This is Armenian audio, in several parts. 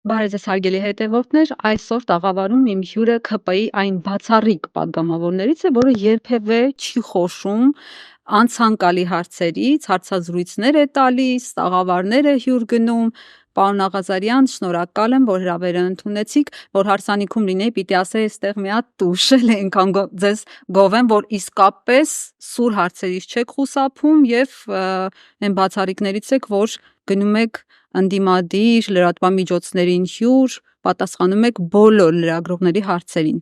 Բարև ձեզ հարգելի հետևորդներ, այսօր տաղավարում իմ հյուրը ՔՊ-ի այն բացառիկ պատգամավորներից է, որը երբևէ չի խոշում անցանկալի հարցերից, հարցազրույցներ է տալիս, տաղավարներ է հյուր գնում։ Պարոն Աղազարյան, շնորհակալ եմ, որ հրավերը ընդունեցիք, որ հարսանիքում լինեի, պիտի ասեի, այստեղ մի հատ տուշ էլ այնքան ձեզ գովեմ, որ իսկապես սուր հարցերից չեք խուսափում եւ այն բացառիկներից եք, որ գնում եք ընդդիմադիր լրատվամիջոցներին հյուր, պատասխանում եք բոլոր լրագրողների հարցերին։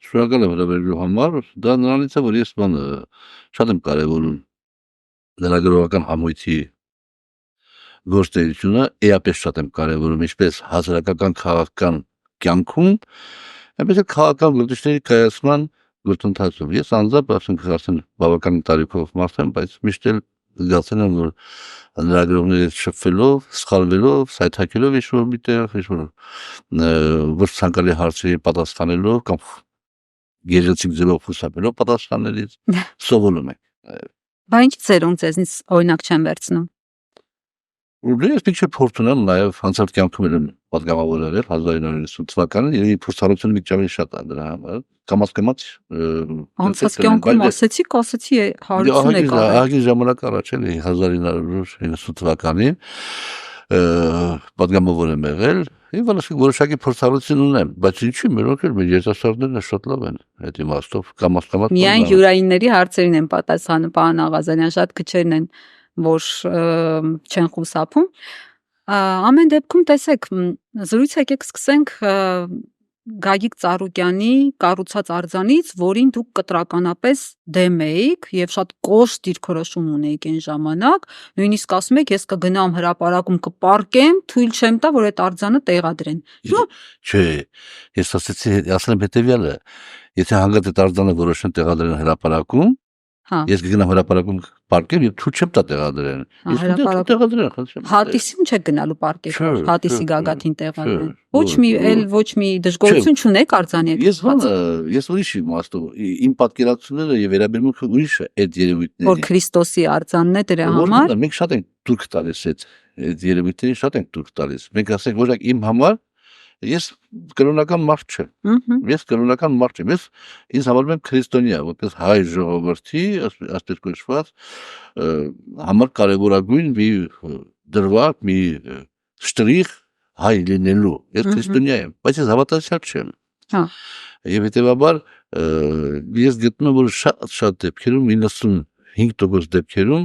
Շնորհակալ եմ հրավերելու համար, դա նրանից է, որ ես շատ եմ կարևորում լրագրողական համույթի գործունեությունը, էապես շատ եմ կարևորում ինչպես հասարակական քաղաքական կյանքում, այնպես էլ քաղաքական գործիչների կայացման գործընթացում։ Ես անձամբ արդեն բավական տարիքով մարդ եմ, բայց միշտ էլ զգացել եմ, որ լրագրողներից շփվելով, սխալվելով, սայթաքելով ինչ-որ միտեղ, ոչ ցանկալի հարցերի պատասխանելով կամ գեղեցիկ ձևով խուսափելով պատասխաններից սովորում ենք։ Բա ինչ ծերունք ձեզնից օրինակ չեն վերցնում։ Ես մի քիչ փորձ ունեմ նաև անցած կյանքում եմ պատգամավոր եղել 1990 թվականին, եւ փորձառությունը մի քիչ շատ է դրա համար։ Կամաց Անցած կյանքում ասեցի 150 եք արել։ Ահագին ժամանակ առաջ էլի 1990 թվականին պատգամավոր եմ եղել, եւ որոշակի փորձառություն ունեմ, բայց ինչի՞ մերոնք էլ մեր երիտասարդներն շատ լավ են այդ իմաստով կամաց միայն յուրայինների հարցերին են պատասխանում, պարոն Աղազարյան, շատ քչերն են, որ չեն խուսափում։ Ամեն դեպքում տեսեք, զրույց եկեք սկսենք Գագիկ Ծառուկյանի կառուցած արձանից, որին դուք կտրականապես դեմ էիք եւ շատ կոշտ դիրքորոշում ունեիք այն ժամանակ, նույնիսկ ասում եք, ես կգնամ հրապարակում կպարկեմ, թույլ չեմ տա, որ այդ արձանը տեղադրեն։ Չէ, ես ասել եմ հետեւյալը, եթե հանգած այդ արձանը որոշեն տեղադրեն հրապարակում, ես կգնամ հրապարակում պարկեմ եւ թույլ չեմ տա տեղադրեն։ Հրապարակում հատիսին չեք գնալու պարկել, հատիսի գագաթին տեղադրեն։ Ոչ մի դժգոհություն չունեք արձանի հետ։ Ես ուրիշ իմաստով, իմ պատկերացումները եւ վերաբերմունքը ուրիշ է այդ երևույթների։ Որ Քրիստոսի արձանն է դրա համար։ Մենք շատ ենք թուրք տալիս այդ երևույթներին, շատ ենք թուրք տալիս։ Մենք ասենք, որ իմ համար ես կրոնական մարդ չեմ։ Ես կրոնական մարդ չեմ։ Ես ինձ համարում եմ քրիստոնյա, որպես հայ ժողովրդի, այսպես կոչված, համար կարևորագույն մի դրվագ, մի շտրիխ հայ լինելու։ Ես քրիստոնյա եմ, բայց ես հավատացյալ չեմ։ Եվ հետեւաբար ես գտնում եմ, որ շատ դեպքերում 95% դեպքերում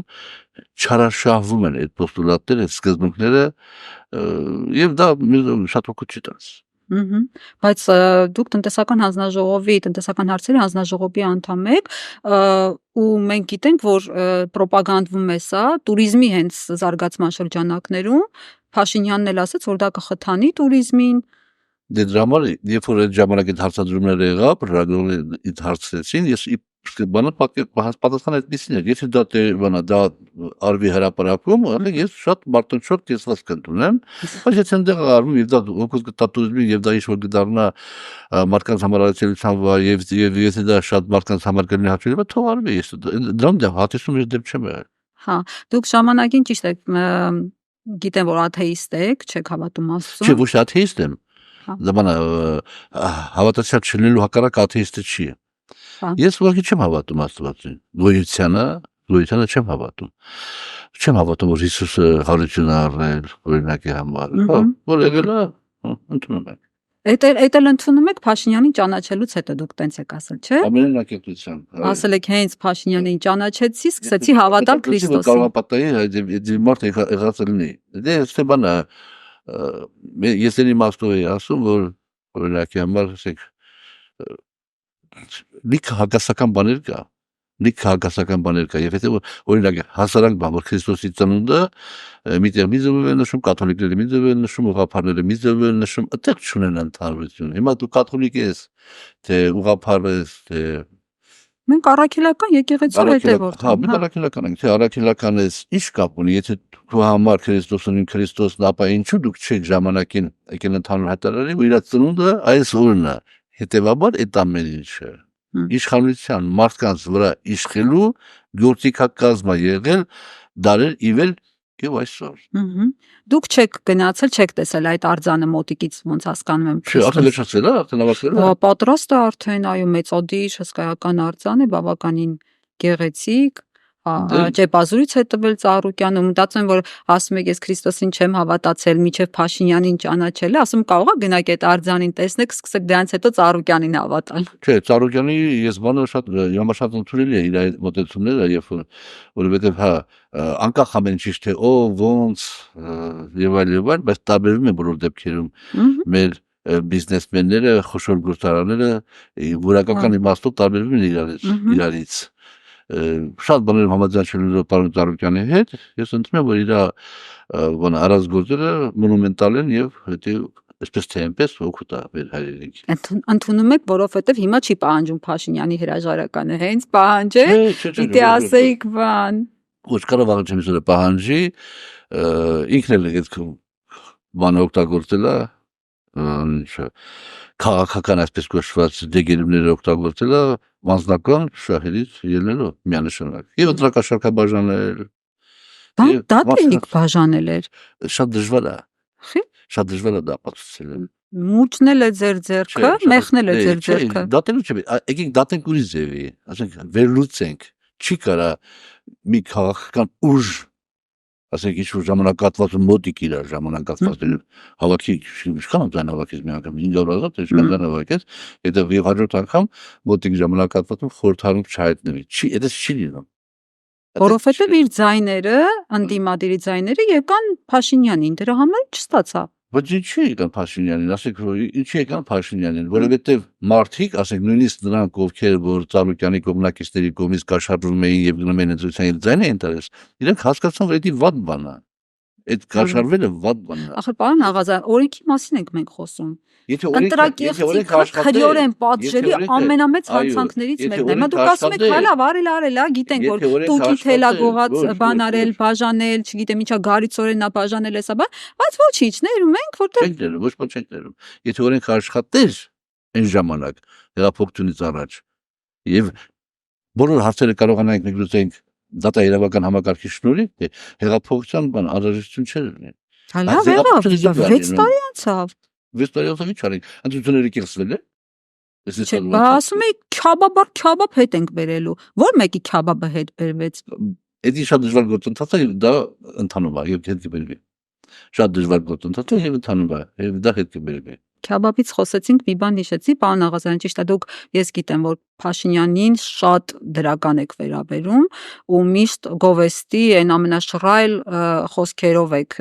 չարաշահվում են այդ պոստուլատները, այդ սկզբունքները, եւ դա շատ օգուտ չի տալիս։ Բայց դուք տնտեսական հանձնաժողովի, տնտեսական հարցերի հանձնաժողովի անդամ եք, ու մենք գիտենք, որ պրոպագանդվում է սա туриզմի հենց զարգացման շրջանակներում, Փաշինյանն էլ ասաց, որ դա կխթանի туриզմին։ Դե դրա համար, երբ որ այդ ժամանակ այդ հարցադրումները եղավ, լրագրողները հարցրեցին, ես պատասխանը այդպեսին էր, եթե դա արվի հրապարակում, ես շատ մարտնչոտ կեսված կընդունեմ, բայց եթե այնտեղ արվում եւ դա օգուտ կտա туриզմին եւ դա ինչ-որ կդառնա մարդկանց համար այցելության վայր եւ եթե դա շատ մարդկանց համար կլինի հաճելի, թող արվի, ես դրան հատիսում ես դեպք չեմ եղել։ Դուք ժամանակին ճիշտ եք, գիտեմ, որ աթեիստ եք, չեք հավատում Աստծուն։ Չէ, ոչ աթեիստ եմ։ Հավատացյալ չլինելու հակառակ աթեիստը չի։ Ես ուղղակի չեմ հավատում Աստվածին, գոյությանը չեմ հավատում։ Չեմ հավատում, որ Հիսուսը հարություն է առել օրինակի համար։ Որ եղել է, ընդունում եմ։ Էդ էլ ընդունում եք Փաշինյանին ճանաչելուց հետո դուք տենց եք ասել, չէ՞։ Ամեննակետությամբ։ Ասել եք հենց Փաշինյանին ճանաչեցի, սկսեցի հավատալ Քրիստոսին։ Կարող է պատահի, մարդ եղած լինի։ Դե այստեղ բանը ես էլ իմաստով էի ասում, որ օրինակի համար ասեք լիքը հակասական բաներ կա, եւ եթե օրինակ հասարակ բան, որ Քրիստոսի ծնունդը միտեղ մի ձև են նշում, կաթոլիկները մի ձև են նշում, ուղղափառները մի ձև են նշում, այդտեղ չունեն ընդհանրություն։ Հիմա դու կաթոլիկ ես, թե ուղղափառ ես, թե մենք առաքելական եկեղեցու հետևորդ ենք։ Մենք առաքելական ենք, թե առաքելական ես, ինչ կապ ունի, եթե դու համար Քրիստոսն, ապա ինչու դուք չեք ժամանակին եկել ընդհանուր հայտարարի, որ իր ծնունդը այս օրն է։ Հետևաբար այդ ամեն ինչը իշխանության մարդկանց վրա իշխելու գործիքակազմ է եղել դարեր իվել եւ այսօր։ Դուք չեք գնացել, չեք տեսել այդ արձանը մոտիկից, ոնց հասկանում եմ։ Չէ, արդեն լճացել է, արդեն ավարտվել է։ Պատրաստ է արդեն, այո, մեծադիր հսկայական արձան է, բավականին գեղեցիկ։ Ճեպազրույց է տվել Ծառուկյանը, մտածում եմ, որ ասում եք, ես Քրիստոսին չեմ հավատացել, մինչև Փաշինյանին ճանաչել է, ասում կարող է գնաք այդ արձանին տեսնեք, սկսեք դրանից հետո Ծառուկյանին հավատալ։ Չէ, Ծառուկյանի ես բանը շատ ընդունելի է իր այդ մոտեցումները, որովհետև հա անկախ ամեն ինչ թե ով ոնց եւ այլ, բայց տարբերվում է բոլոր դեպքերում մեր բիզնեսմենները, խոշոր գործարանները որակական իմաստով տարբերվում են իրարից։ Շատ բաներով համաձայնելու պարոն Ծառուկյանի հետ, ես ընդունում եմ, որ իր արած գործերը մոնումենտալ են եւ հետո այսպես թե այնպես օգուտ է մեր հայրենիքին։ Ընդունում եք, որովհետեւ հիմա չի պահանջում Փաշինյանի հրաժարականը, հենց պահանջե, պիտի ասեիք բան։ Ոչ կարող աղջամիսը պահանջի, ինքն էլ այդ բանը օգտագործել է, քաղաքական այսպես կոչված դեգերումները օգտագործել է անձնական շահերից ելնելով միանշանակ եւ ընտրակաշառք բաժանել։ Դատեինք բաժանել էր։ Շատ դժվար է։ Շատ դժվար է դա ապացուցել։ Մուճնել է ձեր ձեռքը, մեղնել է ձեր ձեռքը։ Դատելու չէ, եկեք դատենք ուրիշ ձևի, ասենք վերլուծենք։ Չի կարա մի քաղաքական ուժ, ասենք ինչ-որ ժամանակատվածը մոտիկ իր ժամանակատվածը հավաքի, ինչքան ձայն հավաքից մի անգամ 500 000, ինչքան ձայն հավաքից, հետո եւ հաջորդ անգամ մոտիկ ժամանակատվածում խորհրդարում չհայտնվի։ Այդպես չի լինում։ Որովհետեւ իր ձայները, ընդդիմադիրի ձայները եկան Փաշինյանին, դրա համար չստացա։ Բայց ինչի եկան Փաշինյանին, ասենք ինչի եկան Փաշինյանին, որովհետև մարդիկ, ասենք նույնիսկ նրանք, ովքեր որ Ծառուկյանի կողմնակիցների կողմից կաշառվում էին եւ գնում էին ընտրության ձայն էին տալիս, իրենք հասկացան, որ դա վատ բան է։ Այդ կաշառվելը վատ բան է։ Ախր պարոն Աղազյան, օրենքի մասին ենք մենք խոսում։ Եթե օրենքը քրեորեն պատժելի ամենամեծ հանցանքներից մեկն է։ Դուք ասում եք, հալա, արել, գիտենք որ տուկի թելագողած բան արել, բաժանել, չգիտեմ ինչա գարիցորենա բաժանել հեսա, բայց ոչինչ, ներում ենք, որտեղ ոչ ոք չենք ներում։ Եթե օրենքը աշխատեր այն ժամանակ հեղափոխությունից առաջ եւ բոլոր հարցերը կարողանանք մենք լուծենք դատաիրավական համակարգի շնորհիվ, հեղափոխության բան անհրաժեշտություն չէր լինի։ Հալա, 6 տարի անցավ։ 6 տարի անցավ ինչ արենք։ Ընտրությունները կեղծվել է։ Չէ, ասում եք քյաբաբ հետ ենք բերելու։ Որ մեկի քյաբաբը հետ բերվեց։ Դա շատ դժվար գործընթաց է, դա ընթանում է եւ հետ կբերվի։ Շատ դժվար գործընթաց է եւ ընթանում է, եւ դա հետ կբերվի։ Քյաբաբից խոսեցինք, մի բան հիշեցի, պարոն Աղազյան, ճիշտ է, դուք ես գիտեմ, որ Փաշինյանին շատ դրական եք վերաբերում ու միշտ գովեստի այն ամենաշռայլ խոսքերով եք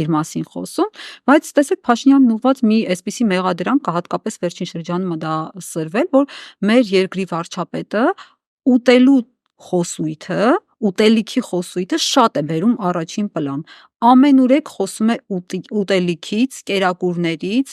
իր մասին խոսում, բայց տեսեք Փաշինյանն ուղված մի այսպիսի մեղադրանք կա, հատկապես վերջին շրջանում դա սրվել, որ մեր երկրի վարչապետը ուտելիքի խոսույթը շատ է բերում առաջին պլան։ Ամենուրեք խոսում է ուտելիքից, կերակուրներից,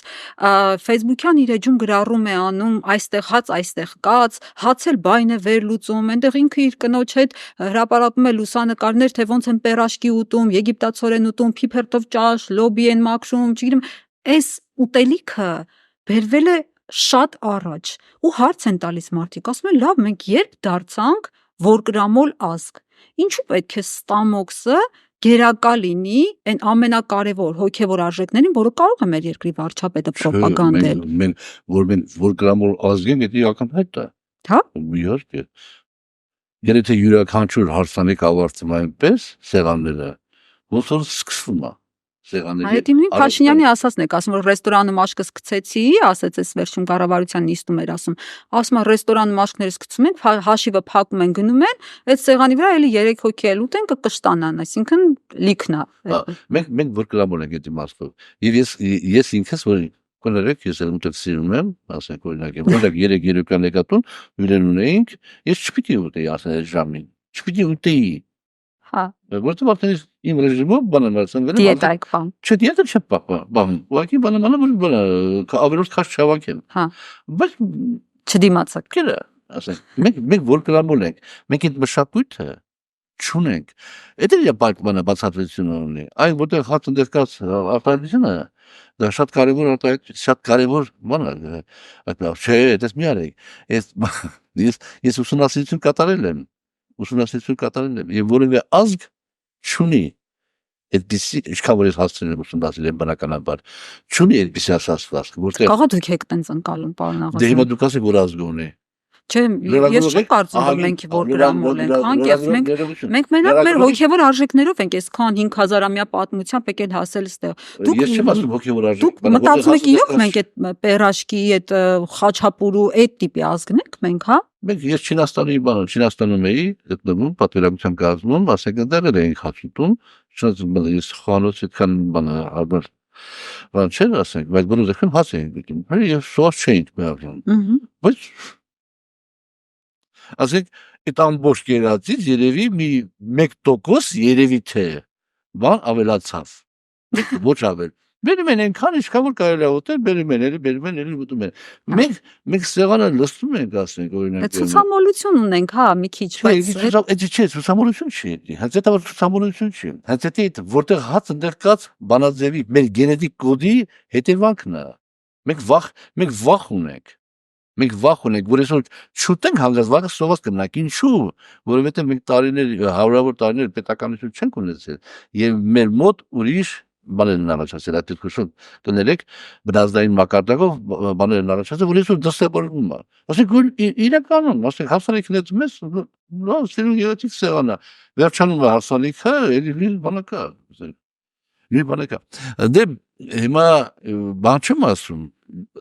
Facebook-յան իր էջում գրառում է անում այստեղ հաց, այստեղ կաց, հաց էլ բայն է վերլուծում, այնտեղ ինքը իր կնոջ հետ հրապարակում է լուսանկարներ, թե ոնց են պերաշկի ուտում, եգիպտացորեն ուտում, փիփերթով ճաշ, լոբի են մաքրում, չգիտեմ, այս ուտելիքը բերվել է շատ առաջ ու հարց են տալիս մարդիկ, ասում են լավ, մենք երբ դարձանք որկրամոլ ազգ, ինչու պետք է ստամոքսը գերակա լինի այն ամենակարևոր հոգևոր արժեքներին, որը կարող է մեր երկրի վարչապետը պրոպագանդել։ Մենք որկրամոլ ազգ ենք, դա ակնհայտ է։ Հա։ Իհարկե։ Եթե յուրաքանչյուր հարսանիք ավարտվում այնպես սեղանները, ոնց որ սկսվում է։ Այդ նույն Փաշինյանի ասածն եք, ասում որ ռեստորանում աշկը սկսեցի, ասեց այս վերջում կառավարության նիստում էր ասում ռեստորանում աշկները սկսում ենք, հաշիվը փակում են, գնում են, այդ սեղանի վրա էլի 3 հոգի էլ ուտեն կկշտանան, այսինքն լիքն է։ Մենք որկրամոլ ենք այդ իմաստով։ Եվ ես ինքս որ կներեք, ես էլ ուտել սիրում եմ, ասենք օրինակ, որտեղ 3 երեկոյան եկատուն հյուրեր ունեինք, ես չպիտի ուտեի ասել ժամին, չպիտի ուտեի։ Հա։ Որտեղ արդեն իմ ռեժիմով բանանացան գնել։ Դիետայք բան։ Չէ, դիետա չէ բան։ Ուղղակի բանանալը որ ավելորդ քաշ չհավաքեմ։ Հա։ Բայց չդիմացակ։ Կերը, ասենք, մենք որկրամոլ ենք, մենք այդ մշակույթը չունենք։ Դա իր բանը բացատրություն ունի։ Այն որտեղ հաց ընդերկած արտադրությունը դա շատ կարևոր բան է։ Այդպես չէ, դες մի արեք։ Ես ուսումնասիրություն կատարել եմ։ Եվ որևէ ազգ չունի այդպիսի ինչքան որ ես հասցրել եմ ուսումնասիրել եմ բնականաբար չունի այդպիսի ասացվածք որտեղ Կաղա դուք եք տենց ընկալում պարոն դե հիմա Աղազյան։ դուք ասեք որ ազգ ունի Չէ, ես չեմ կարծում որ մենք որ գրամոլ ենք, անկեղծ մենք մենակ մեր հոգևոր արժեքներով ենք այսքան 5000-ամյա պատմությամբ եկել հասել այստեղ։ Ես չեմ ասում հոգևոր արժեք, դուք մտածում եք իրոք մենք այդ պերաշկի, այդ խաչապուրու այդ տիպի ազգն ենք մենք, հա։ Մենք ես Չինաստանում էի, գտնվում պատվիրակության կազմում, ասենք դեռ էինք հացուտում, ես խանութ այդքան բան չեն ասենք, բայց բնույթ էքան հաց էինք գտնում։ Հələ ես սոս չէինք միավորում։ Բայց ասենք այդ ամբողջ կերածից երևի մի 1% երևի թե բան ավելացավ։ Ոչ ավել։ Բերում են այնքան ինչքան որ կարելի է ուտել, բերում են, ուտում են։ Մենք սեղանը լցնում ենք, ասենք, օրինակ։ Ցուցամոլություն ունենք, հա, մի քիչ, բայց այդ չէ, ցուցամոլություն չի։ Հենց դա որ ցուցամոլություն չի։ Հենց դա որտեղ հաց ընդեղ կած բանաձևի մեր գենետիկ կոդի հետևանքն է։ Մենք վախ ունենք։ Մենք վախ ունենք, որ այսօր չուտենք հանգած վաղը սոված կմնանք։ Ինչու՞։ Որովհետև մենք հարյուրավոր տարիներ պետականություն չենք ունեցել եւ մեր մոտ ուրիշ բաներ են առաջացել, այդ դեպքում կներեք բնազդային մակարդակով բաներ են առաջացել, որ այսօր դասավորվում է։ Ասենք իրականում, ասենք հարսանիքներից մեծ լավ սերունդի սեղանա, վերջանում է հարսանիքը, էլի բանակա։ Դե հիմա բան չեմ ասում,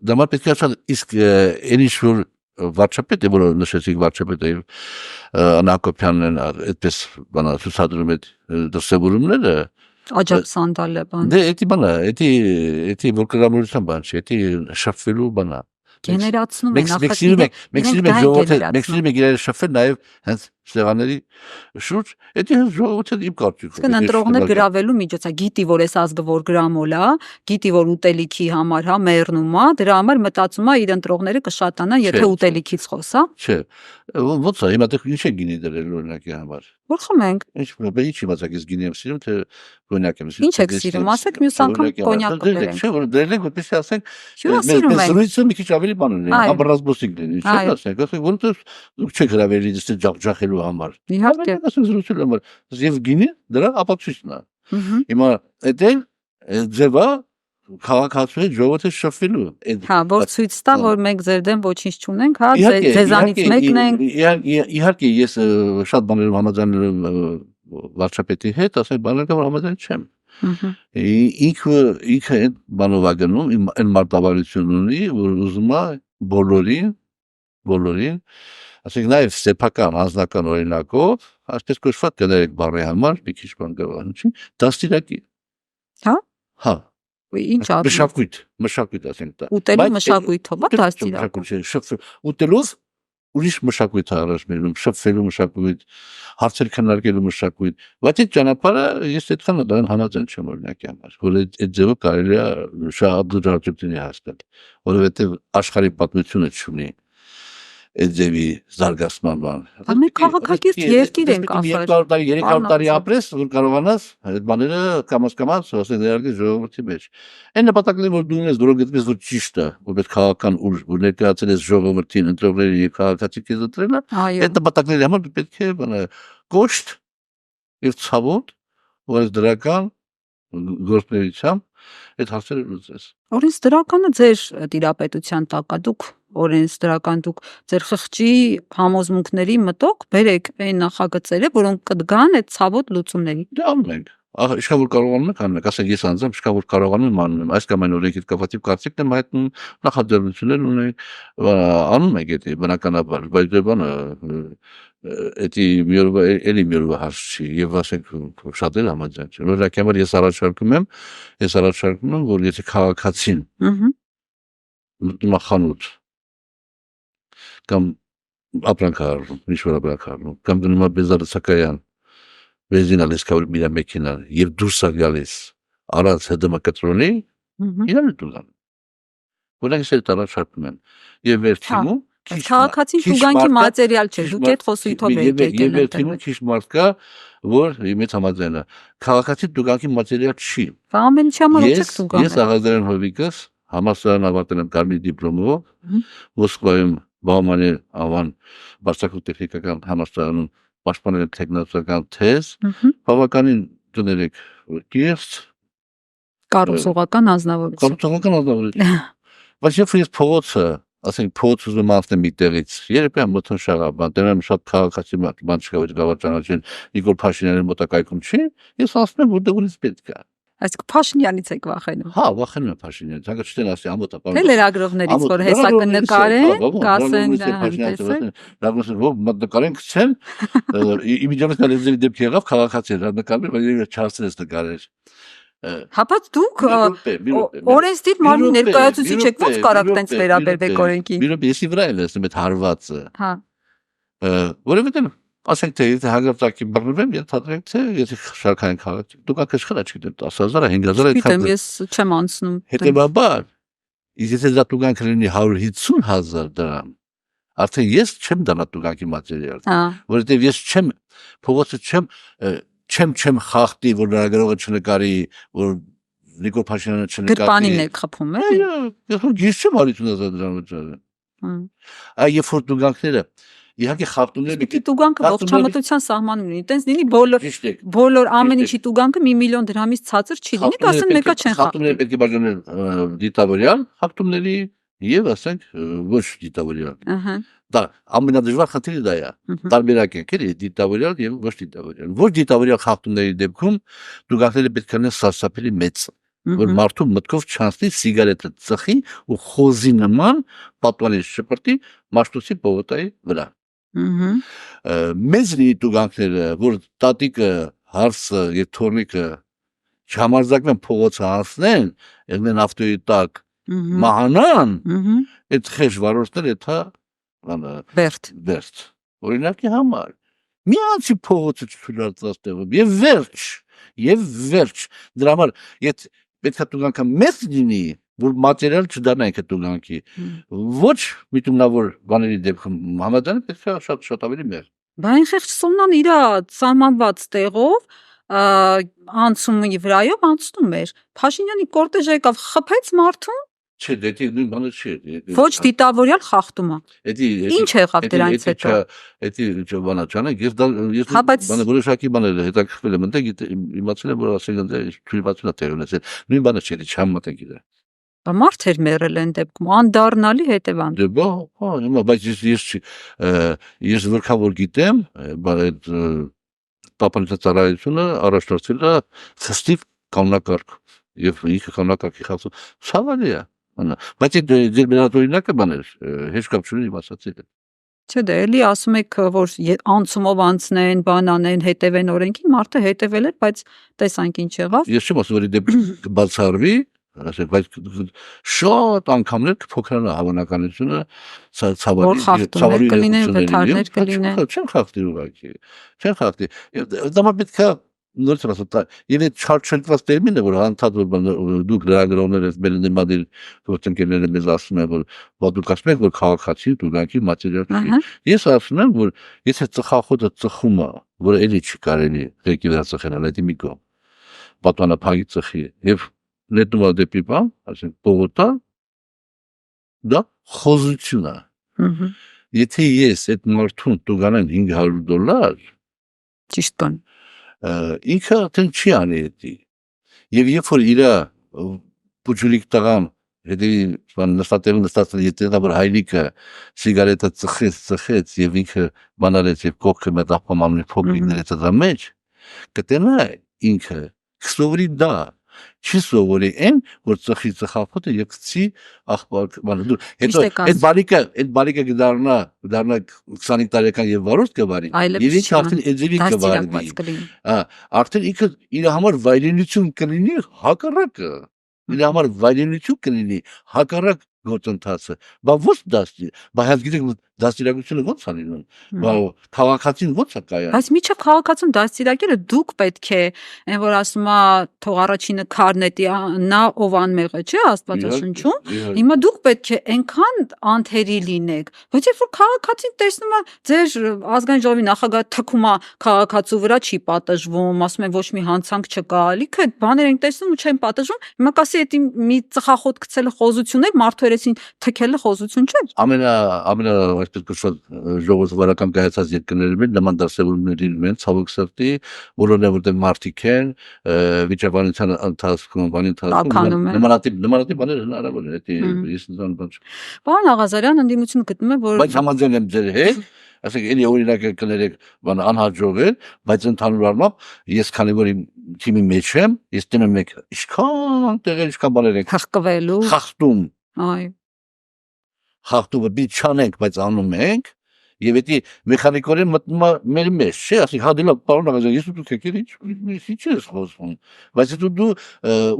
դա պետք է ասել, իսկ այն ինչ որ վարչապետը, որ նշեցիք վարչապետը եւ Անակոպյանն այդպես բանա ցուցադրում այդ դրսևորումները Աջափ սանդալը բան։ Դե էդի բանա, էդի որ կրամոլության բան չի, էդի շփվելու բանա։ Գեներացնում են Մենք սիրում ենք իրար շփվել նաև հենց սեղանների շուրջ, էդի հենց ժողովուրդը իմ կարծիքով։ Իսկ ընտրողներ գրավելու միջոց է, գիտի որ այս ազգը որ գրամոլ է, գիտի որ ուտելիքի համար հա մեռնում է, դրա համար մտածում է իր ընտրողները կշատանան, եթե ուտելիքից խոսա։ Չէ, ո՞նց է, հիմա դուք ինչ եք գինի դրել օրինակի համար։ Որ խմենք։ Ինչ իմացակ ես գինի եմ սիրում, թե կոնյակ եմ սիրում։ Ինչ եք սիրում, ասեք մյուս անգամ կոնյակ կբերենք։ Չէ, որ դրել ենք, որպեսզի ասենք, հյուրասիրում ենք։ Զրույցը մի քիչ ավելի բան ունի, ամբռնազբոսիկ լինի, չէ՞ ասենք, ասենք որտեղ դուք չեք հրավիրել ինձ ջախջախելու համար։ Իհարկե։ Ասենք զրույցելու համար, եւ գինի դրա ապացույցն է։ Հիմա այդեն ձևա քաղաքացու ժողովուրդը շփվելու։ Հա, որ ցույց տա, որ մենք ձեր դեմ ոչինչ չունենք, հա, ձեզանից մեկն ենք։ Իհարկե, ես շատ բաներով համաձայնում եմ վարչապետի հետ, ասենք բաներով համաձայն չեմ։ Ինքը այդ բանով է գնում, այն մարտավարությունն ունի, որ ուզում է բոլորին, ասենք նաև սեփական անձնական օրինակով, այսպես կոչված կներեք բառի համար, մի քիչ բան գավանություն, դաստիարակի։ Հա։ Հա։ Ինչ արում։ Մշակույթ ասենք դա։ Ուտելու մշակույթով, հա, դաստիարակ։ Ուտելով ուրիշ մշակույթ առաջներում, շփվելու մշակույթ, հարցեր քննարկելու մշակույթ, բայց այդ ճանապարհը ես այդքան հանածեն չեմ օրինակի համար, որ այդ ձևը կարելի է շատ դժվարությունների հասնել, որովհետև աշխարհի պատմությունը չունի այդ ձևի զարգացման բան։ Մենք քաղաքակիրթ երկիր ենք ասել։ 300 տարի ապրես, որ կարողանաս այդ բաները կամաց ասել դերակի ժողովրդի մեջ։ Այն նպատակները որ դու ունես, որոնք գտես որ ճիշտ է, որպես քաղաքական ուժ, որ ներկայացել ես ժողովրդին, ընտրողներին եւ քաղաքացի քեզ ընտրելը, այդ նպատակների համար դու պետք է բանը կոշտ եւ ցավոտ, որ դրական գործունեությամբ այդ հարցերը լուծես։ Օրինց դրականը ձեր տիրապետության տակ է, դուք օրենս դրական դուք ձեր խղճի համոզմունքների մտոք բերեք այն նախագծերը, որոնք կդգան այդ ցավոտ լուծումների։ Դա անում ենք։ Ահա ինչ որ կարողանում եք անել, ասեք ես անձամբ ինչ որ կարողանում եմ անում, այս կամ այն օրենքի կապակցի կարծիքն եմ հայտնում, նախաձեռնություններ ունենք, անում ենք դա բնականաբար, բայց դե բանը էդի մի օրվա հարց չի եւ ասենք շատերը համաձայն չեն։ Օրինակ համար ես առաջարկում եմ, որ եթե քաղաքացին մտնում է խանութ կամ ապրանքարում, ինչ որ ապրանքարում, կամ գնում է բենզինացակայան, բենզինալ իսկավոր մի մեքենա եւ դուրս է գալիս առանց ՀԴՄ կտրոնի, իրան է դուլան։ Որոնք էլ առաջարկում են եւ վերջինում քաղաքացին տուգանքի մատերիալ չէ, դուք այդ խոսույթով եք եկել։ Եվ վերջինում քիչ մարդ կա, որ մեծ համաձայն է։ Քաղաքացի տուգանքի մատերիալ չի։ Ամեն ինչի համար եք տուգան։ Ես Աղազարյան Հովիկս համալսարան ավարտել եմ կարմիր դիպլոմով, Մոսկվայում Բաումանի անվան բարձրակարգ տեխնիկական համալսարանում պաշտպանել եմ տեխնոլոգիական թեզ, բավականին դներեք կիրս Կառուցողական ազնվորություն։ կառուցողական ազնվորություն։ Բայց երբ ես փողոցը, ասենք փողոց ուզում անցնեմ մի տեղից, երբ եմ մոտ շարաբան, դեռ շատ քաղաքացի բան չկա, որ գավառճանաչեն Նիկոլ Փաշինյանի մոտակայքում չի, ես անցնում եմ որտեղ ունից պետք է։ Այսինքն Փաշինյանից եք վախենում։ Հա, վախենում եմ Փաշինյանից, հանկարծ չտեն ասի ամոթա։ Թե լրագրողներից, որ հեսա կնկարեն, կասեն տեսեք։ Լրագրողները ով նկարեն գցեն, իմիջիայնորեն կալեզերի դեպք եղավ քաղաքացի, նկարել, բայց չհասցրեց նկարել։ Հապա դուք օրենսդիր մարմնի ներկայացուցիչ եք, ո՞նց կարաք տենց վերաբերվեք օրենքին։ Մի րոպե, եսի վրա էլ ասեմ այդ հարվածը։ Հա։ Որովհետեւ ասենք թե եթե հագարտակի բռնվեմ, ենթադրենք թե եթե շարքային քաղաք, դուք ակնկալ չգիտեմ 10,000, 5,000 Գիտեմ, ես չեմ անցնում։ Հետևաբար, եթե դա տուգանք լինի 150,000 դրամ, արդեն ես չեմ դառնա տուգանքի մատերիալ, որովհետև ես չեմ փողոցը չեմ խախտի, որ լրագրողը չնկարի, որ Նիկոլ Փաշինյանը չնկարի։ Գրպանին եք խփում, էլի։ Ես գիշեր չեմ 50,000 դրամ վճարել։ Այ երբ որ տուգանքները իհարկե խախտումները Իսկ տուգանքը ողջամտության սահմանում ունի, տենց լինի բոլոր ամեն ինչի տուգանքը 1 միլիոն դրամից ցածր չի լինի, ասեն մեկը չեն խախտում։ Խախտումները պետք է բաժանել դիտավորյալ խախտումների եւ ասենք ոչ դիտավորյալ։ Դա ամենադժվար խնդիրը դա է։ Տարբերակ է, էլի դիտավորյալ եւ ոչ դիտավորյալ։ Ոչ դիտավորյալ խախտումների դեպքում տուգանքները պետք է լինեն սարսափելի մեծ, որ մարդու մտքով չանցնի սիգարետը ծխի ու խոզի նման պատուանի շպրտի մաշտոցի պողոտայի վրա։ Մեծ լի տուգանքները, որ տատիկը, հարսը եւ թորնիկը չհամարձակվեն փողոցը անցնեն, ելնեն ավտոյի տակ, մահանան, այդ խեժ վարորդները դա բերտ։ Օրինակի համար մի անցի փողոցը չթույլատրած տեղում եւ վերջ։ Դրա համար եթե պետք է տուգանքը մեծ լինի, որ մատերիալ չդառնա ինքը տուգանքի, ոչ միտումնավոր բաների դեպքում համաձայնը պետք է շատ ավելի մեր։ Բայն խեղճ սոմնան իր սահմանված տեղով անցումի վրայով անցնում էր։ Փաշինյանի կորտեժը եկավ, խփեց մարդուն։ Չէ, դա նույն բանը չի։ Ոչ դիտավորյալ խախտումը։ Ինչ եղավ դրանից հետո։ Դա բանա չանեք, ես բանը որոշակի բաներ հետաքրքրվել եմ, ընդ իմացել եմ, որ ասենք թույլատվություն է տեղ ունեցել։ Նույն բանը չի, չհամատենք իրար։ Մարդ էր մերել այն դեպքում, անդառնալի հետևանք։ Դե հա, բայց ես որքան որ գիտեմ, այդ պապանության ծառայությունը առաջնորդել է խստիվ կանոնակարգ եւ ինքը կանոնակարգի խախտում ցավալի է։ Բայց այդ դերբերատորինակը բաներ հեշտ կապ չունի ասացել է։ Չէ, դե էլի ասում եք, որ անցումով անցնեն, բան անեն, հետևեն օրենքին, մարդը հետևել էր, բայց տեսանք ինչ եղավ։ Ես չեմ ասում, որ դեպք բացառվի, ասեք, բայց շատ անգամներ կփոքրանա հավանականությունը ցավալի կլինեն, վթարներ կլինեն։ Չեն խախտի ուղղակի։ Չեն խախտի։ Դա պետք է նորից ասած, եւ այդ չարչենկված տերմինը, որ հանդարտ դուք լրագրողներ եք մեր նմադիր գործընկերները մեզ ասում են, որ դուք ասում եք, որ քաղաքացի տուգանքի մատերիալ չի։ Ես ասում եմ, որ եթե ծխախոտը ծխում է, որ էլի չի կարելի ղեկի վրա ծխել, այդ մի կողմ պատանափակի ծխի եւ նետում է դեպի բան, ասենք պողոտա, դա խոզություն է։ Եթե ես այդ մարդուն տուգանեմ $500, ճիշտ կան։ Ինքը արդեն չի անի էդի։ Եվ երբ որ իր պուջուլիկ տղան հետևի նստած եթե որ հայրիկը սիգարետը ծխեց եւ ինքը բանալեց եւ կողքը մեծ աղբամանունի փոքրիկներից դրա մեջ կտենա ինքը սովորի դա չի սովորի այն որ ծխի ծխախոտը եւ գցի աղբակ բանը դու հետո այդ բարիկը կդառնա 25 տարեկան եւ վարորդ կվարի եւ ինքը արդեն էջերի կվարի արդեն ինքը իր համար վայրենություն կլինի հակառակը իր համար վայրենություն կլինի հակառակ գործընթացը բա ոչ դասի բա հենց գիտեք դաստիարակությունը ո՞նց է լինում բա քաղաքացին ո՞նց է կայանում բայց միջև քաղաքացուն դաստիարակելը դուք պետք է այն որ ասում է թող առաջինը քարնետի նա ով անմեղ է չէ աստվածաշնչում հիմա դուք պետք է այնքան անթերի լինեք ոչ երբ որ քաղաքացին տեսնում է ձեր ազգային ժողովի նախագահը թքում է քաղաքացու վրա չի պատժվում ասում են ոչ մի հանցանք չկա լիքը բաներ են տեսնում ու չեն պատժվում հիմա կասի այդ մի ծխախոտ գցելը խոզություն է մարդու երեսին թքելը խոզություն չէ ամենա այսպես ժողովրդական կայացած երկրների մեջ նման դասավորումների ունեն, ցավոք սրտի, բոլորն էլ որտեղ մարդիկ են, վիճաբանության ընթացքում, նմանատիպ բաներ հնարավոր է, դա ես նման բան չեմ։ Պարոն Աղազարյան, ընդդիմությունը գտնում է, որ Բայց համաձայն եմ ձեր հետ, ասենք էլի օրինակ կներեք, բան անհաջող է, բայց ընդհանուր առմամբ ես քանի որ իմ թիմի մեջ եմ, ես տենում եք ինչքան տեղեր, ինչքան բաներ են խղկվելու, խախտում, այո, խախտումը մի չանենք, բայց անում ենք, եւ դա մեխանիկորեն մտնում է մեր մեջ, չէ՞, ասենք հադիլա պարոն Աղազարյան, ես ու դուք եք ինչ ես խոսում, բայց դու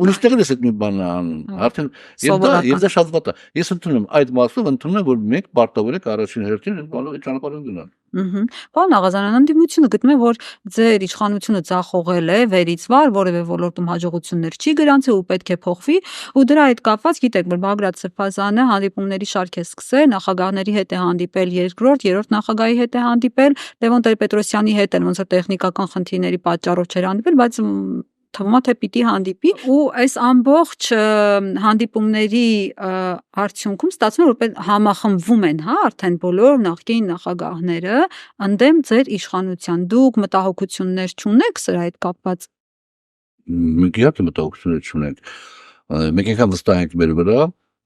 ուրիշ տեղեր ես այդ մի բանը անում, արդեն եւ դա շատ վատ է։ Ես ընդունում այդ մասով ընդունում եմ, որ մենք պարտավոր ենք առաջին հերթին այդ բանով ճանապարհով գնալ։ Պարոն Աղազարյան, ընդդիմությունը գտնում է, որ ձեր իշխանությունը ձախողել է, վերից վար, որևէ ոլորտում հաջողություններ չի գրանցել ու պետք է փոխվի, ու դրա հետ կապված գիտեք, որ Բագրատ Սրբազանը հանդիպումների շարք է սկսել, նախագահների հետ է հանդիպել երրորդ նախագահի հետ է հանդիպել, Լևոն Տեր-Պետրոսյանի հետ էլ ոնց որ տեխնիկական խնդիրների պատճառով չէր հանդիպել, բայց թվում է թե պիտի հանդիպի ու այս ամբողջ հանդիպումների արդյունքում ստացվում է որ համախմբվում են, հա, արդեն բոլոր նախկին նախագահները ընդդեմ ձեր իշխանության։ Դուք մտահոգություններ չունեք սրա հետ կապված։ Մենք իհարկե մտահոգություններ չունենք։ Մենք եկան վստահ ենք մեր վրա,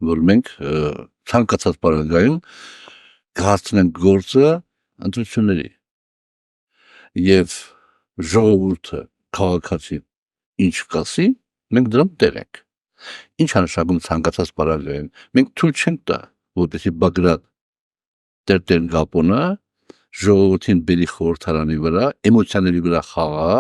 որ մենք ցանկացած պարագայում կհասցնենք գործը ընտրությունների եւ ժողովուրդը քաղաքացի ինչ կասի, մենք դրան տեր ենք։ Ինչ անշագում ցանկացած պարագայում։ Մենք թույլ չենք տա, որպեսզի Բագրատ Տեր Գապոնը ժողովրդին բերի խորհրդարանի վրա, էմոցիաների վրա խաղա,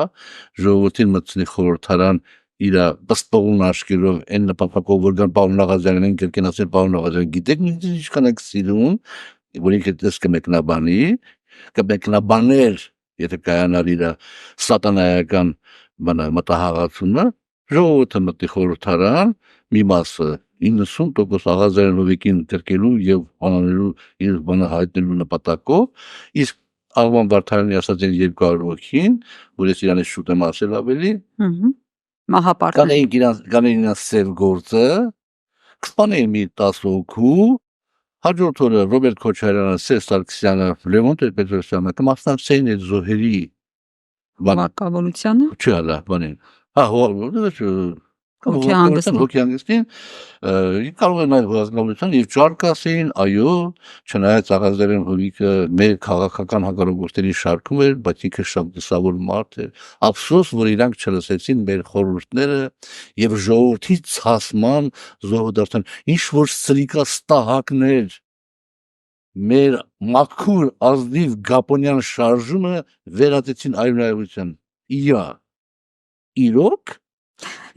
ժողովրդին մտցնի խորհրդարան իր բստողուն աչքերով այն նպատակով որ գան պարոն Աղազարյանին կրկին ասել պարոն Աղազարյան, գիտեք ինչ ինչքան եք սիրում, որ ինքը դες կմեկնաբաներ, եթե կայանար իր սատանայական մտահաղացումը, ժողովուրդը մտի խորհրդարան, մի մասը 90% Աղազարյանովիկին կրկելու եւ անանելու իր բանը հայտնելու նպատակով, իսկ Աղվան Վարդանյանի ասած այն 200 հոգին, որ ես իրանից շուտ եմ ասել ավելի, մահապարտ կանեին իրան սև գործը, կսպանեին մի 10 հոգու, հաջորդ օրը Ռոբերտ Քոչարյանը, Սերժ Սարգսյանը, Լևոն Տեր-Պետրոսյանը կմասնակցեին այդ զոհերի վարկավորությանը, չի հալա բանին, հոգեհանգստին, կարող է նաև հազգալության և ճարկ ասեին, այո, չնայած Աղազարյան հովիկը մեր քաղաքական հակառակորդների շարքում էր, բայց ինքը շատ դասավոր մարդ էր, ափսոս, որ իրանք չլսեցին մեր խորհուրդները և ժողովրդի ցասման զոհը դարձան, ինչ որ սրիկաստահակներ մեր մաքուր ազնիվ Գապոնյան շարժումը վերածեցին այլայլության, իրոք,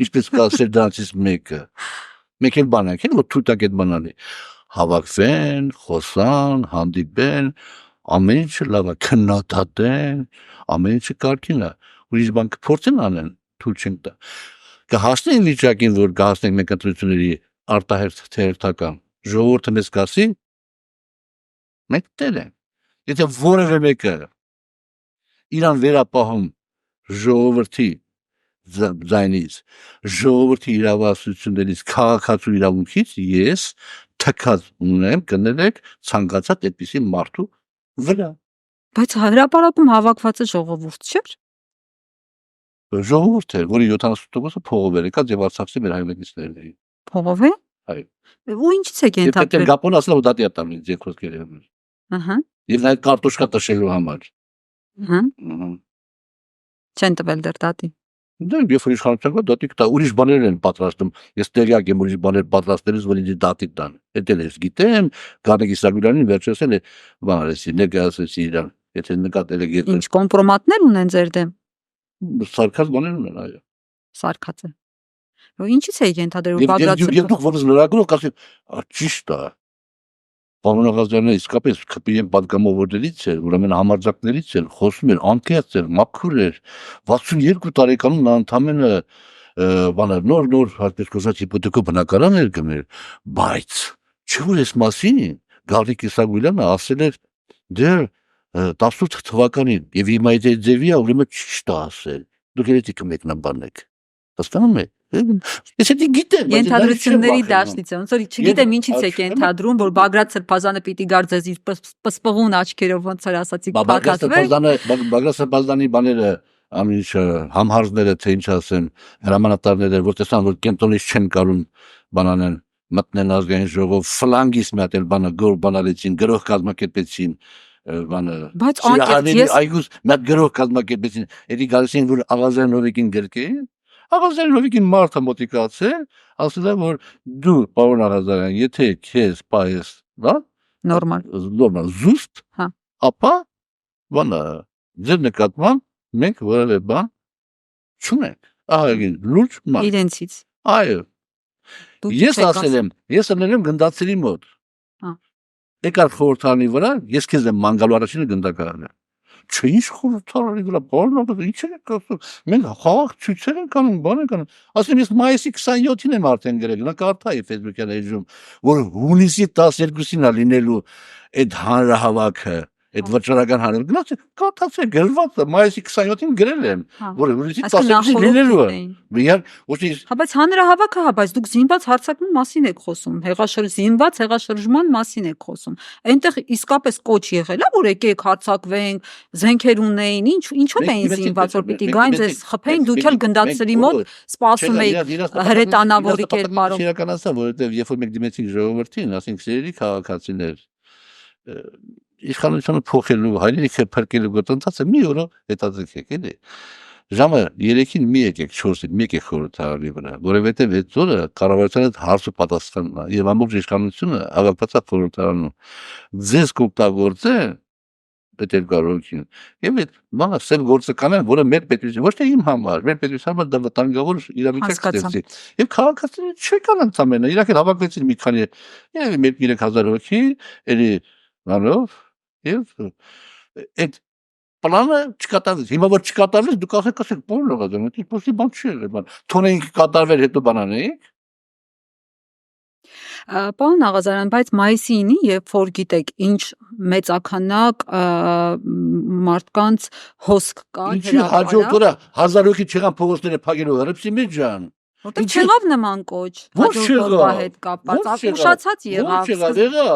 ինչպես կասեր դրանցից մեկը, մեկ էլ բան եք, որ թույտակ այդ բանալի, հավաքվեն, խոսան, հանդիպեն, ամեն ինչը լավ է, քննադատեն, ամեն ինչը կարգին է, ուրիշ բան կփորձեն անեն, թույլ չենք տա, կհասնեն վիճակին, որ կհասնենք մենք ընտրությունների արտահերթ թե հերթական, ժողովուրդը մեզ կասի, մենք տեր են, եթե որևէ մեկը իրան վերապահում ժողովրդի ձայնից, ժողովրդի իրավասություններից, քաղաքացու իրավունքից ես թքած ունեմ կներեք ցանկացած այդպիսի մարդու վրա։ Բայց հրապարակում հավաքվածը ժողովուրդ չէր։ Ժողովուրդ էր, որի 70%-ը փողով էր եկած եւ Արցախի մեր հայրենիքներն էին։ Փողով է։ Այո։ Ու ինչից է կենթարկվել։ Եթե Գապոնը ասել որ դատի ատամին երկրորդքերի համար։ Ահա։ Եվ նաեւ կարտոշկա տշելու համար։ Ահա։ Չեն տվել դեռ դատի։ Դե երբ որ իշխանության դատի կտա, ուրիշ բաներ են պատրաստում։ Ես տեղյակ եմ ուրիշ բաներ պատրաստելուց, որ ինձ դատի տան։ Դա էլ ես գիտեմ, Գարնիկ Իսագուլյանին վերջերս էլ բան արեցի, ներկայացրեցի իրան։ Եթե նկատել եք եթե ինչ կոմպրոմատներ ունեն ձեր դեմ։ Սարկած բաներ ունեն, այո։ Սարկած է։ Ու ինչից է ենթադրվում Բագրատը։ Եվ դուք որս լրագրող կասեք, ճիշտ է։ Պարոն Աղազարյանը իսկապես քպիեն պատգամավորներից էր, ուրեմն համարձակներից էր, խոսում էր, անկեղծ էր, մաքուր էր։ 62 տարեկանում նա ընդամենը բանը նոր հարկես կոզած հիպոթեկով բնակարան էր գնել, բայց չէ որ այս մասին Գարնիկ Իսագուլյանը ասել էր դեռ 18 թվականին եւ հիմա այդ ձևի է ուրեմն ճիշտ է ասել։ Դուք երեք կմեկնաբանեք։ Հասկանում եք։ Ես դա գիտեմ, Ենթադրությունների դաշտից է, ոնց որ չգիտեմ ինչից եք ենթադրում, որ Բագրատ Սրբազանը պիտի գար ձեզ իր պսպղուն աչքերով ոնց որ ասացիք փաթաթվել։ Բագրատ Սրբազանի բաները ամիջ համհարզները թե ինչ ասեմ, հրամանատարները, որ տեսան որ կենտրոնից չեն կարում բանանեն մտնեն ազգային ժողով, ֆլանգից մի հատ էլ բանը գոր բանալեցին, գրող կազմակերպեցին, բանը։ Բայց անկեղծ ես այգուս մի հատ գրող կազմակերպեցին, էդի գալիս են որ Աղազյան Նովիկին գրկեին, Աղազյան Նովիկին մարդը մոտիկացել, ասել է որ դու պարոն Աղազարյան, եթե քեզ պայես, հա, նորմալ զուստ, հա, ապա բանը ձեր նկատմամբ մենք որևէ բան չունենք, ահագին լուրջ մարդ։ Իրենցից։ Այո։ Ես ասել եմ գնդացերի մոտ։ Եկար խորհրդարանի վրա, ես քեզ եմ մանգալու առաջինը գնդակարանը։ Չէ, ինչ խորհրդարանի վրա, բառնոց, ինչ եք ասում։ Մենք խաղաղ ցույցեր ենք անում, բան ենք անում։ Ասեմ ես մայիսի 27-ին եմ արդեն գրել, նա կարդայի Facebook-յան էջում, որ հունիսի 12-ին է լինելու այդ հանրահավաքը, այդ վճռական հանրահավաքը։ Գնացեք, կարդացեք, գրված է, մայիսի 27-ին գրել եմ, որ հունիսի 12-ին լինելու է։ Հա, բայց հանրահավաքը, հա, բայց դուք զինված հարձակման մասին եք խոսում, զինված հեղաշրջման մասին եք խոսում։ Այնտեղ իսկապես կոչ եղել է, որ եկեք հարձակվենք, զենքեր ունեին, ինչով էին զինված, որ պիտի գային ձեզ խփեին, դուք էլ գնդացերի մոտ սպասում եք հրետանավորի կերպարով։ Իրականացա, որովհետև երբ որ մենք դիմեցինք ժողովրդին, ասենք սիրելի քաղաքացիներ, իշխանությունը փոխելու, հայրենիքը փրկելու գործընթացը մի օրով հետաձգեք, էլի։ Ժամը 3-ին մի եկեք, 4-ին մի եկեք խորհրդարանի վրա, որովհետև այդ օրը կառավարության հետ հարց ու պատասխանն է, եւ ամբողջ իշխանությունը աղափացա խորհրդարանում։ Ձեզ կօգտագործեն այդ երկարողին։ Եվ այդ բանը սև գործը կանեն, որը մեր պետություն, ոչ թե իմ համար, մեր պետության համար դա վտանգավոր իրավիճակ ստեղծի։ Եվ քաղաքացիները չեկան ընդամենը, իրանք էլ հավաքվեցին մի քանի, երևի 1-3000 հոգի, էլի բանով, եւ այդ պլանը չկատարվեց։ Հիմա որ չկատարվեց, դուք ասեք, բան լողացան, դա փոստի բան չի եղել, բան։ Թողնենք կատարվել, հետո բանանեինք։ Պարոն Աղազարյան, բայց մայիսի 9-ին, երբ որ գիտեք, ինչ մեծականակ մարդկանց հոսք կար, ինչի հաջորդ օրը 1000 հոգի չեղան փողոցները փակելու, հրպսի մեջ ջան։ Որտեղ չեղավ նման կոչ, հաջորդ օրվա հետ կապված, ուշացած եղավ,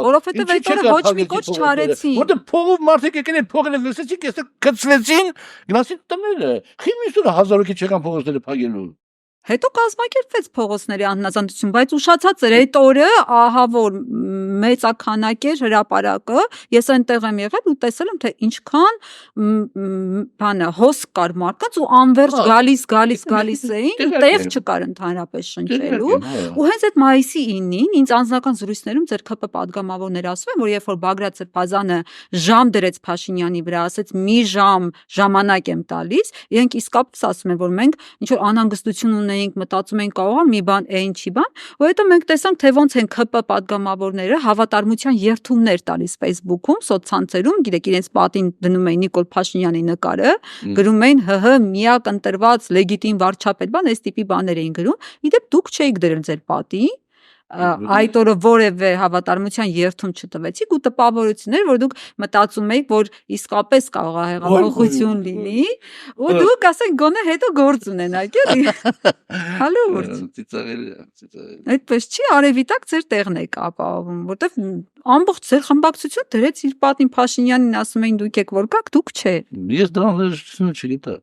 որովհետև այդ օրը ոչ մի կոչ չարեցին։ Որտեղ փողով մարդիկ եկել են, փողերը լսեցին, այստեղ գծվեցին, գնացին տները։ Խիմի սուր 1000 հոգի չեղան փողոցները փակելու։ Հետո կազմակերպվեց փողոցների անհնազանդություն, բայց ուշացած էր այդ օրը, ահա որ մեծականակ էր հրապարակը, ես այնտեղ եմ եղել ու տեսել եմ, թե ինչքան բանը հոսք կար մարդկանց ու անվերջ գալիս էին, տեղ չկար ընդհանրապես շնչելու, ու հենց այդ մայիսի 9-ին ինձ անձնական զրույցներում ձեր ԿՊ պատգամավորները ասում են, որ երբ որ Բագրատ Սրբազանը ժամ դրեց Փաշինյանի վրա, ասեց մի ժամանակ եմ տալիս, իրենք իսկապես ասում են, որ մենք ինչ որ անհանգստություն ունեինք, մտածում ենք կարող է մի բան, ինչի բան, ու հետո մենք տեսանք, թե ոնց են ԿՊ պատգամավորները հավատարմության երթումներ տալիս Facebook-ում, սոցցանցերում, գիտեք, իրենց պատին դնում էին Նիկոլ Փաշինյանի նկարը, գրում էին ՀՀ միակ ընտրված լեգիտիմ վարչապետ, բան, այս տիպի բաներ էին գրում։ Իդեպ դուք չէիք դրել ձեր պատին, այդ օրը որևէ հավատարմության երթում չտվեցիք ու տպավորություն էր, որ դուք մտածում եք, որ իսկապես կարող է հեղափոխություն լինի, ու դուք ասենք գոնե հետո գործ ունենաք, էլի։ Հալուրջ։ Այդպես չի, արևիտակ ձեր տեղն եք ապահովում, որտեվ ամբողջ ձեր խմբակցություն դրեց իր պատին Փաշինյանին, ասում էին դուք եք որ գաք, դուք չէ։ Ես դրան վերջությունը չգիտեմ։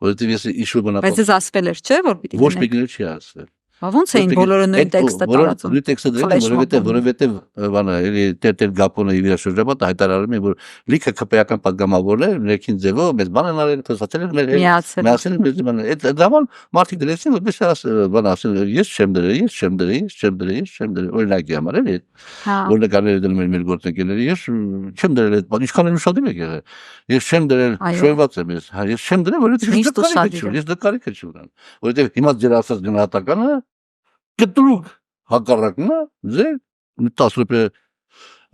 Որովհետև ես իշու բնապ։ Բայց ես ասվել էր, չէ, որ պիտի։ Ոչ մեկին չի ասվել։ Ոնց էին բոլորը նույն տեքստը տարածում։ Նույն տեքստը դրել, որովհետև բանը տեր Գապոնը իր շրջապատը հայտարարում է, որ լիքը ԿՊ-ական պատգամավորներ ներքին ձևով մեծ բան են արել, փոխացել են մեր հետ, միացել մեծ բան։ Այդ դրան մարդիկ դրեցին, որպես բան ասել, ես չեմ դրել, օրինակի համար էլի։ Որ նկարները դնում են մեր գործընկերները, ես չեմ դրել այդ բան, ինչքան էլ ուշադիր եք եղել։ Ես չեմ դրել, շոյված եմ ես, ես չեմ դրել, որովհետև ես դկարիք չունեմ, որովհետև հիմա ձեր ասած գնահատականը կտրուկ հակառակն է ձեր 10 րոպե